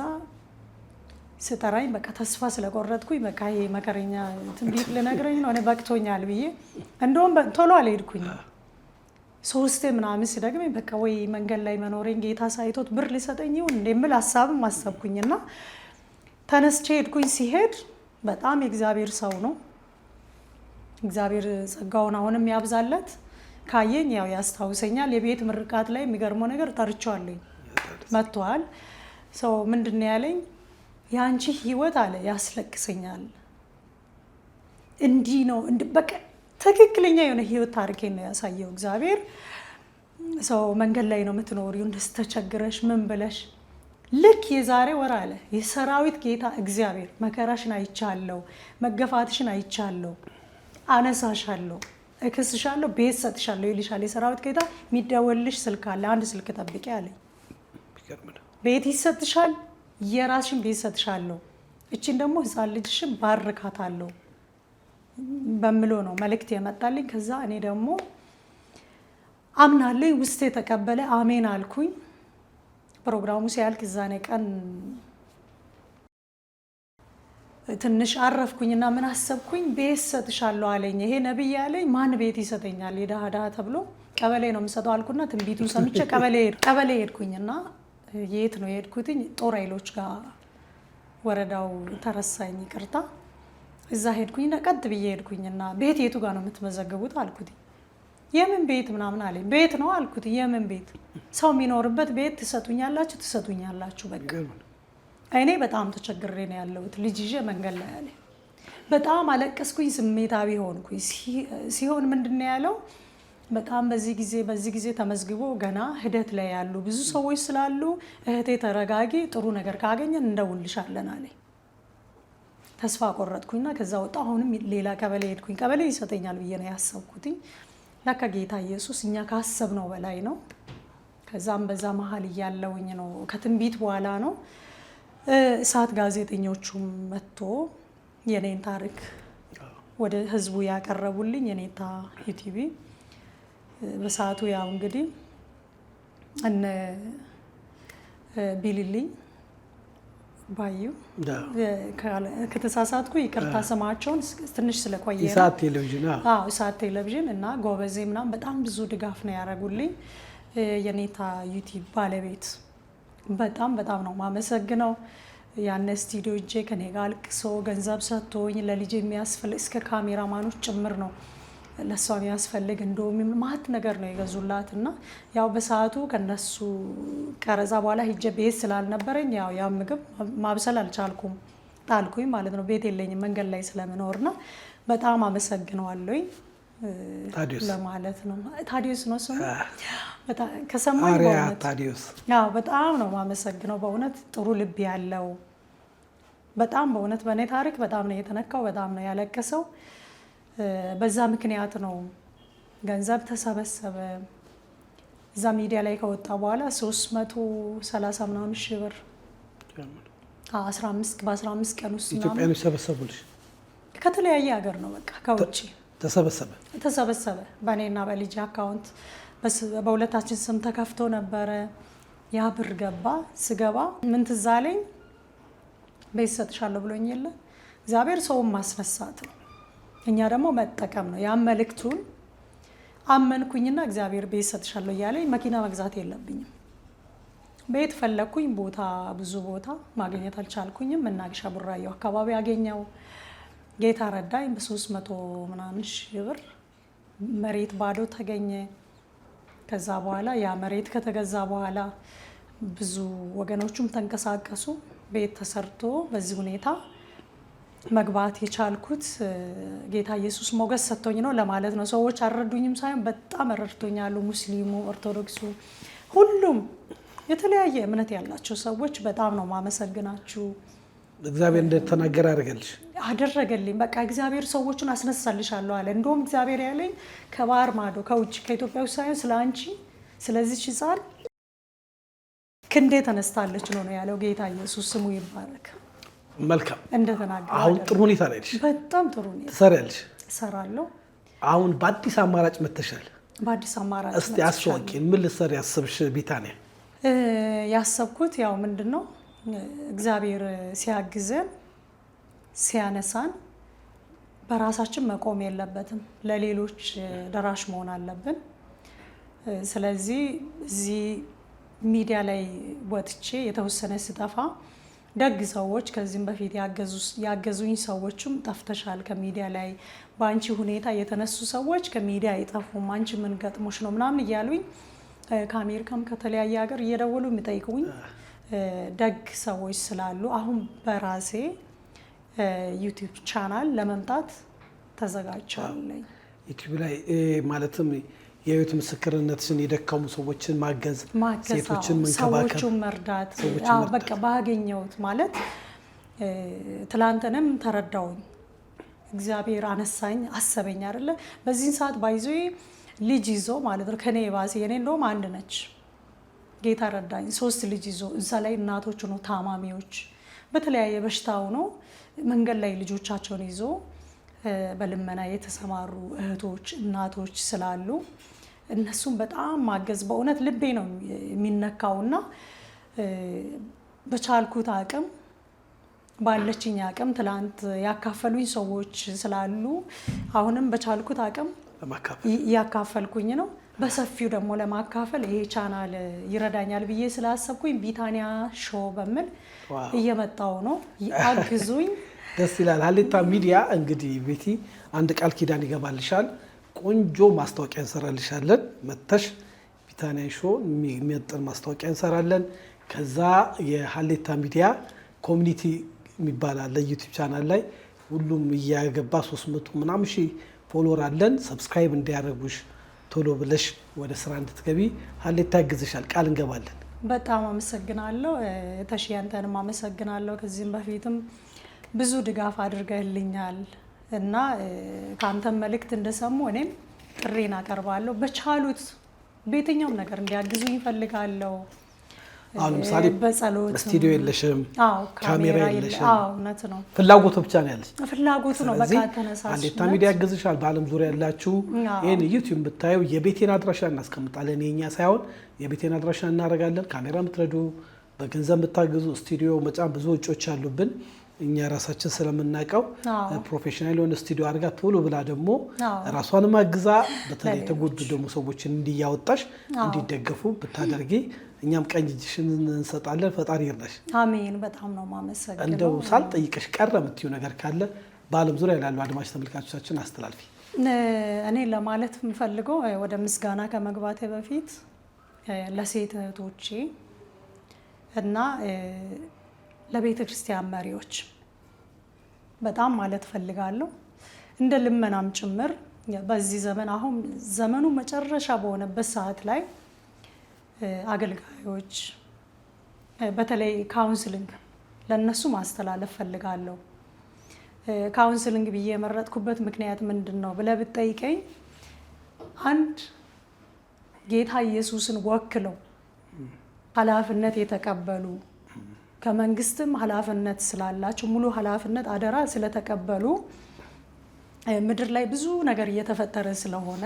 ስጠራኝ በቃ ተስፋ ስለቆረጥኩኝ በቃ ይሄ መከረኛ ትንቢት ልነግረኝ ነው እኔ በቅቶኛል ብዬ እንደውም ቶሎ አልሄድኩኝ። 3 ምናምን ሲደግመኝ በቃ ወይ መንገድ ላይ መኖሬን ጌታ ሳይቶት ብር ሊሰጠኝ ይሁን እንደምል ሀሳብም አሰብኩኝና ተነስቼ ሄድኩኝ። ሲሄድ በጣም የእግዚአብሔር ሰው ነው። እግዚአብሔር ጸጋውን አሁንም ያብዛለት። ካየኝ ያው ያስታውሰኛል። የቤት ምርቃት ላይ የሚገርመው ነገር ጠርቼዋለሁ። መጥቷል። ሰው ምንድነው ያለኝ? ያንቺ ህይወት አለ ያስለቅሰኛል። እንዲህ ነው በቃ ትክክለኛ የሆነ ህይወት ታሪኬን ነው ያሳየው እግዚአብሔር። ሰው መንገድ ላይ ነው የምትኖሪው እንደዚህ ተቸግረሽ ምን ብለሽ ልክ የዛሬ ወር አለ የሰራዊት ጌታ እግዚአብሔር መከራሽን አይቻለሁ፣ መገፋትሽን አይቻለሁ፣ አነሳሻለሁ፣ እክስሻለሁ፣ ቤት ሰጥሻለሁ ይልሻል የሰራዊት ጌታ። የሚደወልሽ ስልክ አለ፣ አንድ ስልክ ጠብቂ አለኝ። ቤት ይሰጥሻል፣ የራስሽን ቤት ሰጥሻለሁ፣ እቺን ደግሞ ህፃን ልጅሽን ባርካታለሁ በምሎ ነው መልእክት የመጣልኝ። ከዛ እኔ ደግሞ አምናለሁ፣ ውስጤ የተቀበለ አሜን አልኩኝ። ፕሮግራሙ ሲያልቅ እዛኔ ቀን ትንሽ አረፍኩኝና ምን አሰብኩኝ፣ ቤት ሰጥሻለሁ አለኝ። ይሄ ነብይ ያለኝ ማን ቤት ይሰጠኛል? የድሃ ድሃ ተብሎ ቀበሌ ነው የምሰጠው አልኩና ትንቢቱን ሰምቼ ቀበሌ ሄድኩኝና የት ነው የሄድኩትኝ? ጦር ኃይሎች ጋር ወረዳው ተረሳኝ፣ ይቅርታ። እዛ ሄድኩኝና ቀጥ ብዬ ሄድኩኝና ቤት የቱ ጋር ነው የምትመዘግቡት አልኩት። የምን ቤት ምናምን አለኝ። ቤት ነው አልኩት። የምን ቤት? ሰው የሚኖርበት ቤት ትሰጡኛላችሁ በቃ። እኔ በጣም ተቸግሬ ነው ያለሁት፣ ልጅ ይዤ መንገድ ላይ ያለ። በጣም አለቀስኩኝ፣ ስሜታዊ ሆንኩኝ። ሲሆን ምንድን ነው ያለው? በጣም በዚህ ጊዜ ተመዝግቦ ገና ሂደት ላይ ያሉ ብዙ ሰዎች ስላሉ እህቴ ተረጋጊ፣ ጥሩ ነገር ካገኘን እንደውልሻለን አለኝ። ተስፋ ቆረጥኩኝና ከዛ ወጣ። አሁንም ሌላ ቀበሌ ሄድኩኝ። ቀበሌ ይሰጠኛል ብዬ ነው ያሰብኩትኝ። ለካ ጌታ ኢየሱስ እኛ ካሰብነው በላይ ነው። ከዛም በዛ መሀል እያለውኝ ነው ከትንቢት በኋላ ነው እሳት ጋዜጠኞቹም መጥቶ የኔን ታሪክ ወደ ህዝቡ ያቀረቡልኝ የኔታ ዩቲቪ። በሰዓቱ ያው እንግዲህ እነ ቢልልኝ ባዩ ከተሳሳትኩ ይቅርታ ስማቸውን ትንሽ ስለቆየ ነው። ኢሳት ቴሌቪዥን ኢሳት ቴሌቪዥን እና ጎበዜ ምናምን በጣም ብዙ ድጋፍ ነው ያደረጉልኝ። የኔታ ዩቲዩብ ባለቤት በጣም ነው ማመሰግነው። ያን ስቱዲዮ እጄ ከኔ ጋር አልቅሶ ገንዘብ ሰጥቶኝ ለልጅ የሚያስፈልግ እስከ ካሜራማኖች ጭምር ነው ለሷ የሚያስፈልግ እንደውም ማት ነገር ነው የገዙላት። እና ያው በሰዓቱ ከነሱ ቀረጻ በኋላ ሂጄ ቤት ስላልነበረኝ ያው ምግብ ማብሰል አልቻልኩም፣ ጣልኩኝ ማለት ነው። ቤት የለኝም መንገድ ላይ ስለምኖርና በጣም አመሰግነዋለሁኝ ለማለት ነው። ታዲዮስ ነው ስሙ። በጣም ከሰማኝ በእውነት ታዲዮስ በጣም ነው ማመሰግነው። በእውነት ጥሩ ልብ ያለው በጣም በእውነት በእኔ ታሪክ በጣም ነው የተነካው፣ በጣም ነው ያለቀሰው። በዛ ምክንያት ነው ገንዘብ ተሰበሰበ። እዛ ሚዲያ ላይ ከወጣ በኋላ 330 ምናምን ሺህ ብር 15 ቀን ውስጥ ኢትዮጵያኖች ሰበሰቡልሽ? ከተለያየ ሀገር ነው በቃ ከውጭ ተሰበሰበ። በእኔና በልጅ አካውንት በሁለታችን ስም ተከፍቶ ነበረ። ያ ብር ገባ። ስገባ ምን ትዝ አለኝ፣ ቤት ሰጥሻለሁ ብሎኝ የለ እግዚአብሔር ሰውን ማስነሳት ነው፣ እኛ ደግሞ መጠቀም ነው። ያን መልእክቱን አመንኩኝና እግዚአብሔር ቤት ሰጥሻለሁ እያለኝ መኪና መግዛት የለብኝም። ቤት ፈለግኩኝ። ብዙ ቦታ ማግኘት አልቻልኩኝም። መናገሻ ቡራዩ አካባቢ አገኘው። ጌታ ረዳኝ። በ300 ምናምን ሺህ ብር መሬት ባዶ ተገኘ። ከዛ በኋላ ያ መሬት ከተገዛ በኋላ ብዙ ወገኖቹም ተንቀሳቀሱ። ቤት ተሰርቶ በዚህ ሁኔታ መግባት የቻልኩት ጌታ ኢየሱስ ሞገስ ሰጥቶኝ ነው ለማለት ነው። ሰዎች አልረዱኝም ሳይሆን በጣም ረድቶኛሉ። ሙስሊሙ፣ ኦርቶዶክሱ፣ ሁሉም የተለያየ እምነት ያላቸው ሰዎች በጣም ነው ማመሰግናችሁ። እግዚአብሔር እንደተናገረ አደረገልኝ። በቃ እግዚአብሔር ሰዎችን አስነሳልሻለሁ አለ። እንደውም እግዚአብሔር ያለኝ ከባህር ማዶ ከውጭ ከኢትዮጵያ ውስጥ ሳይሆን ስለ አንቺ ስለዚች ሕፃን ክንዴ ተነስታለች ነው ያለው ጌታ ኢየሱስ ስሙ ይባረክ። መልካም እንደተናገረ አሁን ጥሩ ሁኔታ ላይ ነሽ። በጣም ጥሩ ሁኔታ ትሰሪያለሽ። እሰራለሁ። አሁን በአዲስ አማራጭ መተሻል። በአዲስ አማራጭ እስቲ አስዋቂን። ምን ልትሰሪ ያሰብሽ ቢታንያ? ያሰብኩት ያው ምንድነው እግዚአብሔር ሲያግዘን ሲያነሳን በራሳችን መቆም የለበትም፣ ለሌሎች ደራሽ መሆን አለብን። ስለዚህ እዚህ ሚዲያ ላይ ወጥቼ የተወሰነ ስጠፋ ደግ ሰዎች ከዚህም በፊት ያገዙኝ ሰዎችም ጠፍተሻል ከሚዲያ ላይ በአንቺ ሁኔታ የተነሱ ሰዎች ከሚዲያ አይጠፉም፣ አንቺ ምን ገጥሞሽ ነው ምናምን እያሉኝ ከአሜሪካም ከተለያየ ሀገር እየደወሉ የሚጠይቁኝ ደግ ሰዎች ስላሉ አሁን በራሴ ዩቲዩብ ቻናል ለመምጣት ተዘጋጅቻለሁ። ዩቲዩብ ላይ ማለትም የህይወት ምስክርነትን የደከሙ ሰዎችን ማገዝ፣ ሴቶችን መንከባከብ፣ ሰዎችን መርዳት በቃ ባገኘሁት ማለት ትላንትንም ተረዳውኝ። እግዚአብሔር አነሳኝ አሰበኝ አይደለ? በዚህን ሰዓት ባይዞ ልጅ ይዞ ማለት ነው ከኔ ባሴ የኔ እንደውም አንድ ነች። ጌታ ረዳኝ 3 ልጅ ይዞ እዛ ላይ እናቶች ነው ታማሚዎች በተለያየ በሽታው ነው መንገድ ላይ ልጆቻቸውን ይዞ በልመና የተሰማሩ እህቶች እናቶች ስላሉ እነሱም በጣም ማገዝ በእውነት ልቤ ነው የሚነካውና በቻልኩት አቅም ባለችኝ አቅም ትላንት ያካፈሉኝ ሰዎች ስላሉ አሁንም በቻልኩት አቅም ያካፈልኩኝ ነው። በሰፊው ደግሞ ለማካፈል ይሄ ቻናል ይረዳኛል ብዬ ስላሰብኩኝ ቢታንያ ሾው በሚል እየመጣው ነው። አግዙኝ። ደስ ይላል። ሀሌታ ሚዲያ እንግዲህ ቤቲ አንድ ቃል ኪዳን ይገባልሻል። ቆንጆ ማስታወቂያ እንሰራልሻለን። መተሽ ቢታንያ ሾው የሚመጥን ማስታወቂያ እንሰራለን። ከዛ የሀሌታ ሚዲያ ኮሚኒቲ የሚባል አለ ዩቲዩብ ቻናል ላይ ሁሉም እያገባ 300 ምናምን ሺህ ፎሎወር አለን። ሰብስክራይብ እንዲያደርጉሽ ቶሎ ብለሽ ወደ ስራ እንድትገቢ ሀሌታ ያግዝሻል። ቃል እንገባለን። በጣም አመሰግናለሁ። ተሽያንተንም አመሰግናለሁ። ከዚህም በፊትም ብዙ ድጋፍ አድርገህልኛል እና ከአንተም መልእክት እንደሰሙ እኔም ጥሬን አቀርባለሁ። በቻሉት በየትኛውም ነገር እንዲያግዙኝ ይፈልጋለሁ። አሁን ለምሳሌ በጸሎት ስቱዲዮ የለሽም፣ ካሜራ የለሽም፣ እውነት ነው። ፍላጎቱ ብቻ ነው ያለሽ። ፍላጎቱ ነው በቃ ተነሳሽ። ሀሌታ ሚዲያ ያግዝሻል። በዓለም ዙሪያ ያላችሁ ይሄን ዩቲዩብ ብታዩ የቤቴን አድራሻ እናስቀምጣለን። የኛ ሳይሆን የቤቴን አድራሻ እናደርጋለን። ካሜራ የምትረዱ በገንዘብ የምታግዙ ስቱዲዮ መጫን ብዙ ወጪዎች አሉብን እኛ ራሳችን ስለምናውቀው ፕሮፌሽናል የሆነ ስቱዲዮ አድርጋ ቶሎ ብላ ደግሞ ራሷንም አግዛ በተለይ የተጎዱ ደግሞ ሰዎችን እንዲያወጣሽ እንዲደገፉ ብታደርጊ እኛም ቀኝ እጅሽን እንሰጣለን። ፈጣሪ ይርዳሽ። አሜን። በጣም ነው ማመሰግነው። እንደው ሳልጠይቅሽ ቀረ የምትይው ነገር ካለ በዓለም ዙሪያ ያሉ አድማጭ ተመልካቾቻችን አስተላልፊ። እኔ ለማለት የምፈልገው ወደ ምስጋና ከመግባቴ በፊት ለሴት እህቶቼ እና ለቤተ ክርስቲያን መሪዎች በጣም ማለት ፈልጋለሁ። እንደ ልመናም ጭምር በዚህ ዘመን አሁን ዘመኑ መጨረሻ በሆነበት ሰዓት ላይ አገልጋዮች በተለይ ካውንስሊንግ ለነሱ ማስተላለፍ ፈልጋለሁ። ካውንስሊንግ ብዬ የመረጥኩበት ምክንያት ምንድን ነው ብለህ ብትጠይቀኝ አንድ ጌታ ኢየሱስን ወክለው ኃላፊነት የተቀበሉ ከመንግስትም ኃላፊነት ስላላቸው ሙሉ ኃላፊነት አደራ ስለተቀበሉ ምድር ላይ ብዙ ነገር እየተፈጠረ ስለሆነ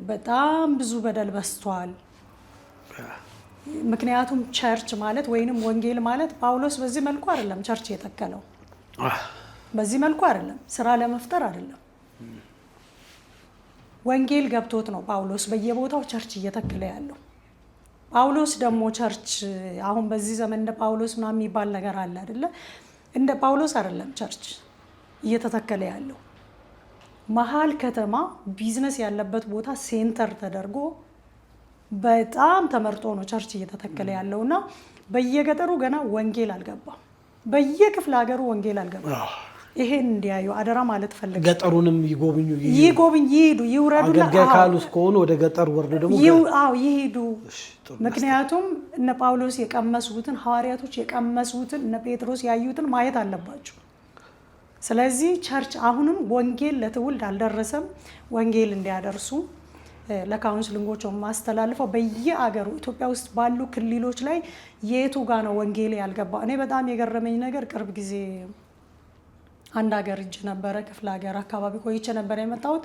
በጣም ብዙ በደል በስቷል። ምክንያቱም ቸርች ማለት ወይንም ወንጌል ማለት ጳውሎስ በዚህ መልኩ አይደለም ቸርች የተከለው። በዚህ መልኩ አይደለም፣ ስራ ለመፍጠር አይደለም። ወንጌል ገብቶት ነው ጳውሎስ በየቦታው ቸርች እየተከለ ያለው። ጳውሎስ ደግሞ ቸርች አሁን በዚህ ዘመን እንደ ጳውሎስ ምናምን የሚባል ነገር አለ አይደለ? እንደ ጳውሎስ አይደለም ቸርች እየተተከለ ያለው። መሀል ከተማ ቢዝነስ ያለበት ቦታ ሴንተር ተደርጎ በጣም ተመርጦ ነው ቸርች እየተተከለ ያለውና በየገጠሩ ገና ወንጌል አልገባም። በየክፍለ ሀገሩ ወንጌል አልገባም። ይሄን እንዲያዩ አደራ ማለት ፈልጋለሁ። ገጠሩንም ይጎብኙ፣ ይሄዱ፣ ይውረዱና አገልጋይ ካሉስ ከሆኑ ወደ ገጠር ወርዶ ደግሞ ይሄዱ። ምክንያቱም እነ ጳውሎስ የቀመሱትን ሐዋርያቶች የቀመሱትን እነ ጴጥሮስ ያዩትን ማየት አለባቸው። ስለዚህ ቸርች አሁንም ወንጌል ለትውልድ አልደረሰም። ወንጌል እንዲያደርሱ ለካውንስሊንጎች ማስተላልፈው በየአገሩ ኢትዮጵያ ውስጥ ባሉ ክልሎች ላይ የቱ ጋር ነው ወንጌል ያልገባ? እኔ በጣም የገረመኝ ነገር ቅርብ ጊዜ አንድ ሀገር እጅ ነበረ፣ ክፍለ ሀገር አካባቢ ቆይቼ ነበር የመጣሁት።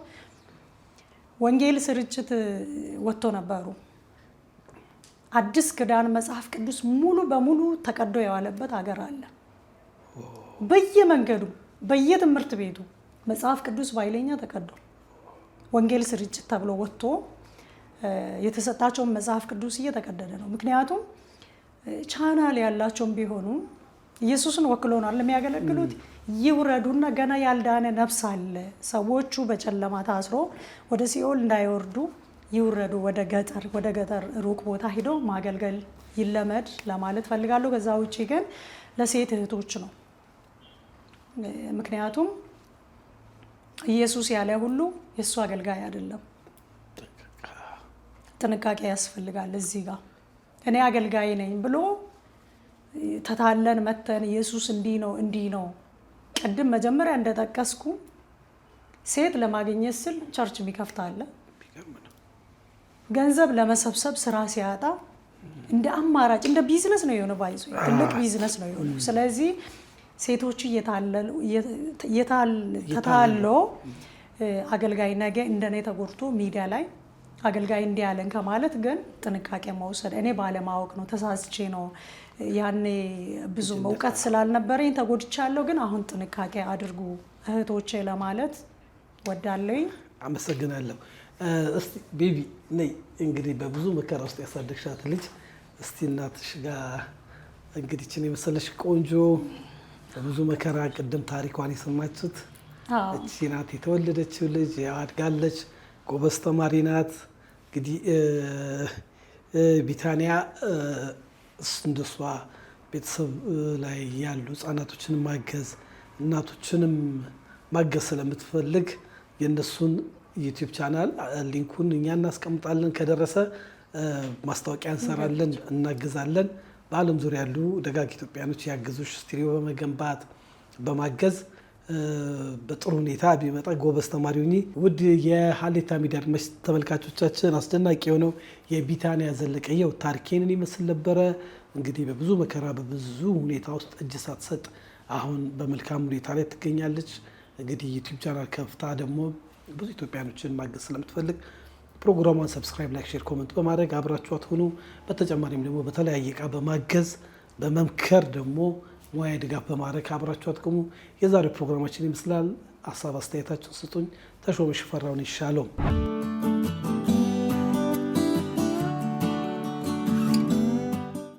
ወንጌል ስርጭት ወጥቶ ነበሩ። አዲስ ኪዳን መጽሐፍ ቅዱስ ሙሉ በሙሉ ተቀዶ የዋለበት ሀገር አለ። በየመንገዱ በየትምህርት ቤቱ መጽሐፍ ቅዱስ ባይለኛ ተቀዶ ወንጌል ስርጭት ተብሎ ወጥቶ የተሰጣቸውን መጽሐፍ ቅዱስ እየተቀደደ ነው። ምክንያቱም ቻናል ያላቸውም ቢሆኑ ኢየሱስን ወክሎናል የሚያገለግሉት። ይውረዱና ገና ያልዳነ ነፍስ አለ። ሰዎቹ በጨለማ ታስሮ ወደ ሲኦል እንዳይወርዱ ይውረዱ። ወደ ገጠር ሩቅ ቦታ ሂዶ ማገልገል ይለመድ ለማለት ፈልጋለሁ። ከዛ ውጪ ግን ለሴት እህቶች ነው። ምክንያቱም ኢየሱስ ያለ ሁሉ የእሱ አገልጋይ አይደለም። ጥንቃቄ ያስፈልጋል። እዚህ ጋር እኔ አገልጋይ ነኝ ብሎ ተታለን መተን ኢየሱስ እንዲህ ነው። ቅድም መጀመሪያ እንደጠቀስኩ ሴት ለማግኘት ስል ቸርች የሚከፍት አለ። ገንዘብ ለመሰብሰብ ስራ ሲያጣ እንደ አማራጭ እንደ ቢዝነስ ነው የሆነ ባይዞ ትልቅ ቢዝነስ ነው የሆነ። ስለዚህ ሴቶቹ ተታሎ አገልጋይ ነገ እንደኔ ተጎድቶ ሚዲያ ላይ አገልጋይ እንዲህ ያለን ከማለት ግን ጥንቃቄ መውሰድ። እኔ ባለማወቅ ነው ተሳስቼ ነው ያኔ ብዙም እውቀት ስላልነበረኝ ተጎድቻለሁ። ግን አሁን ጥንቃቄ አድርጉ እህቶቼ ለማለት ወዳለኝ። አመሰግናለሁ። እስቲ ቤቢ ነይ እንግዲህ በብዙ መከራ ውስጥ ያሳደግሻት ልጅ እስቲ እናትሽ ጋር እንግዲህ እችን የመሰለሽ ቆንጆ በብዙ መከራ ቅድም ታሪኳን የሰማችሁት እቺ ናት የተወለደችው ልጅ አድጋለች፣ ጎበዝ ተማሪ ናት። እንግዲህ ቢታንያ እንደሷ ቤተሰብ ላይ ያሉ ህጻናቶችን ማገዝ እናቶችንም ማገዝ ስለምትፈልግ የእነሱን ዩቲዩብ ቻናል ሊንኩን እኛ እናስቀምጣለን። ከደረሰ ማስታወቂያ እንሰራለን፣ እናግዛለን። በዓለም ዙሪያ ያሉ ደጋግ ኢትዮጵያኖች ያገዙሽ ስቱዲዮ በመገንባት በማገዝ በጥሩ ሁኔታ ቢመጣ ጎበዝ ተማሪ ሁኚ። ውድ የሀሌታ ሚዲያ አድማጭ ተመልካቾቻችን አስደናቂ የሆነው የቢታንያ ዘለቀ ሕይወት ታሪኬን ይመስል ነበረ። እንግዲህ በብዙ መከራ በብዙ ሁኔታ ውስጥ እጅ ሳትሰጥ አሁን በመልካም ሁኔታ ላይ ትገኛለች። እንግዲህ ዩቲዩብ ቻናል ከፍታ ደግሞ ብዙ ኢትዮጵያኖችን ማገዝ ስለምትፈልግ ፕሮግራሟን ሰብስክራይብ፣ ላይክ፣ ሼር፣ ኮመንት በማድረግ አብራችኋት ሁኑ። በተጨማሪም ደግሞ በተለያየ እቃ በማገዝ በመምከር ደግሞ ሙያ ድጋፍ በማድረግ አብራችኋት ቆሙ። የዛሬው ፕሮግራማችን ይመስላል። ሀሳብ አስተያየታችሁን ስጡኝ። ተሾመ ሽፈራው ነኝ። ሻሎም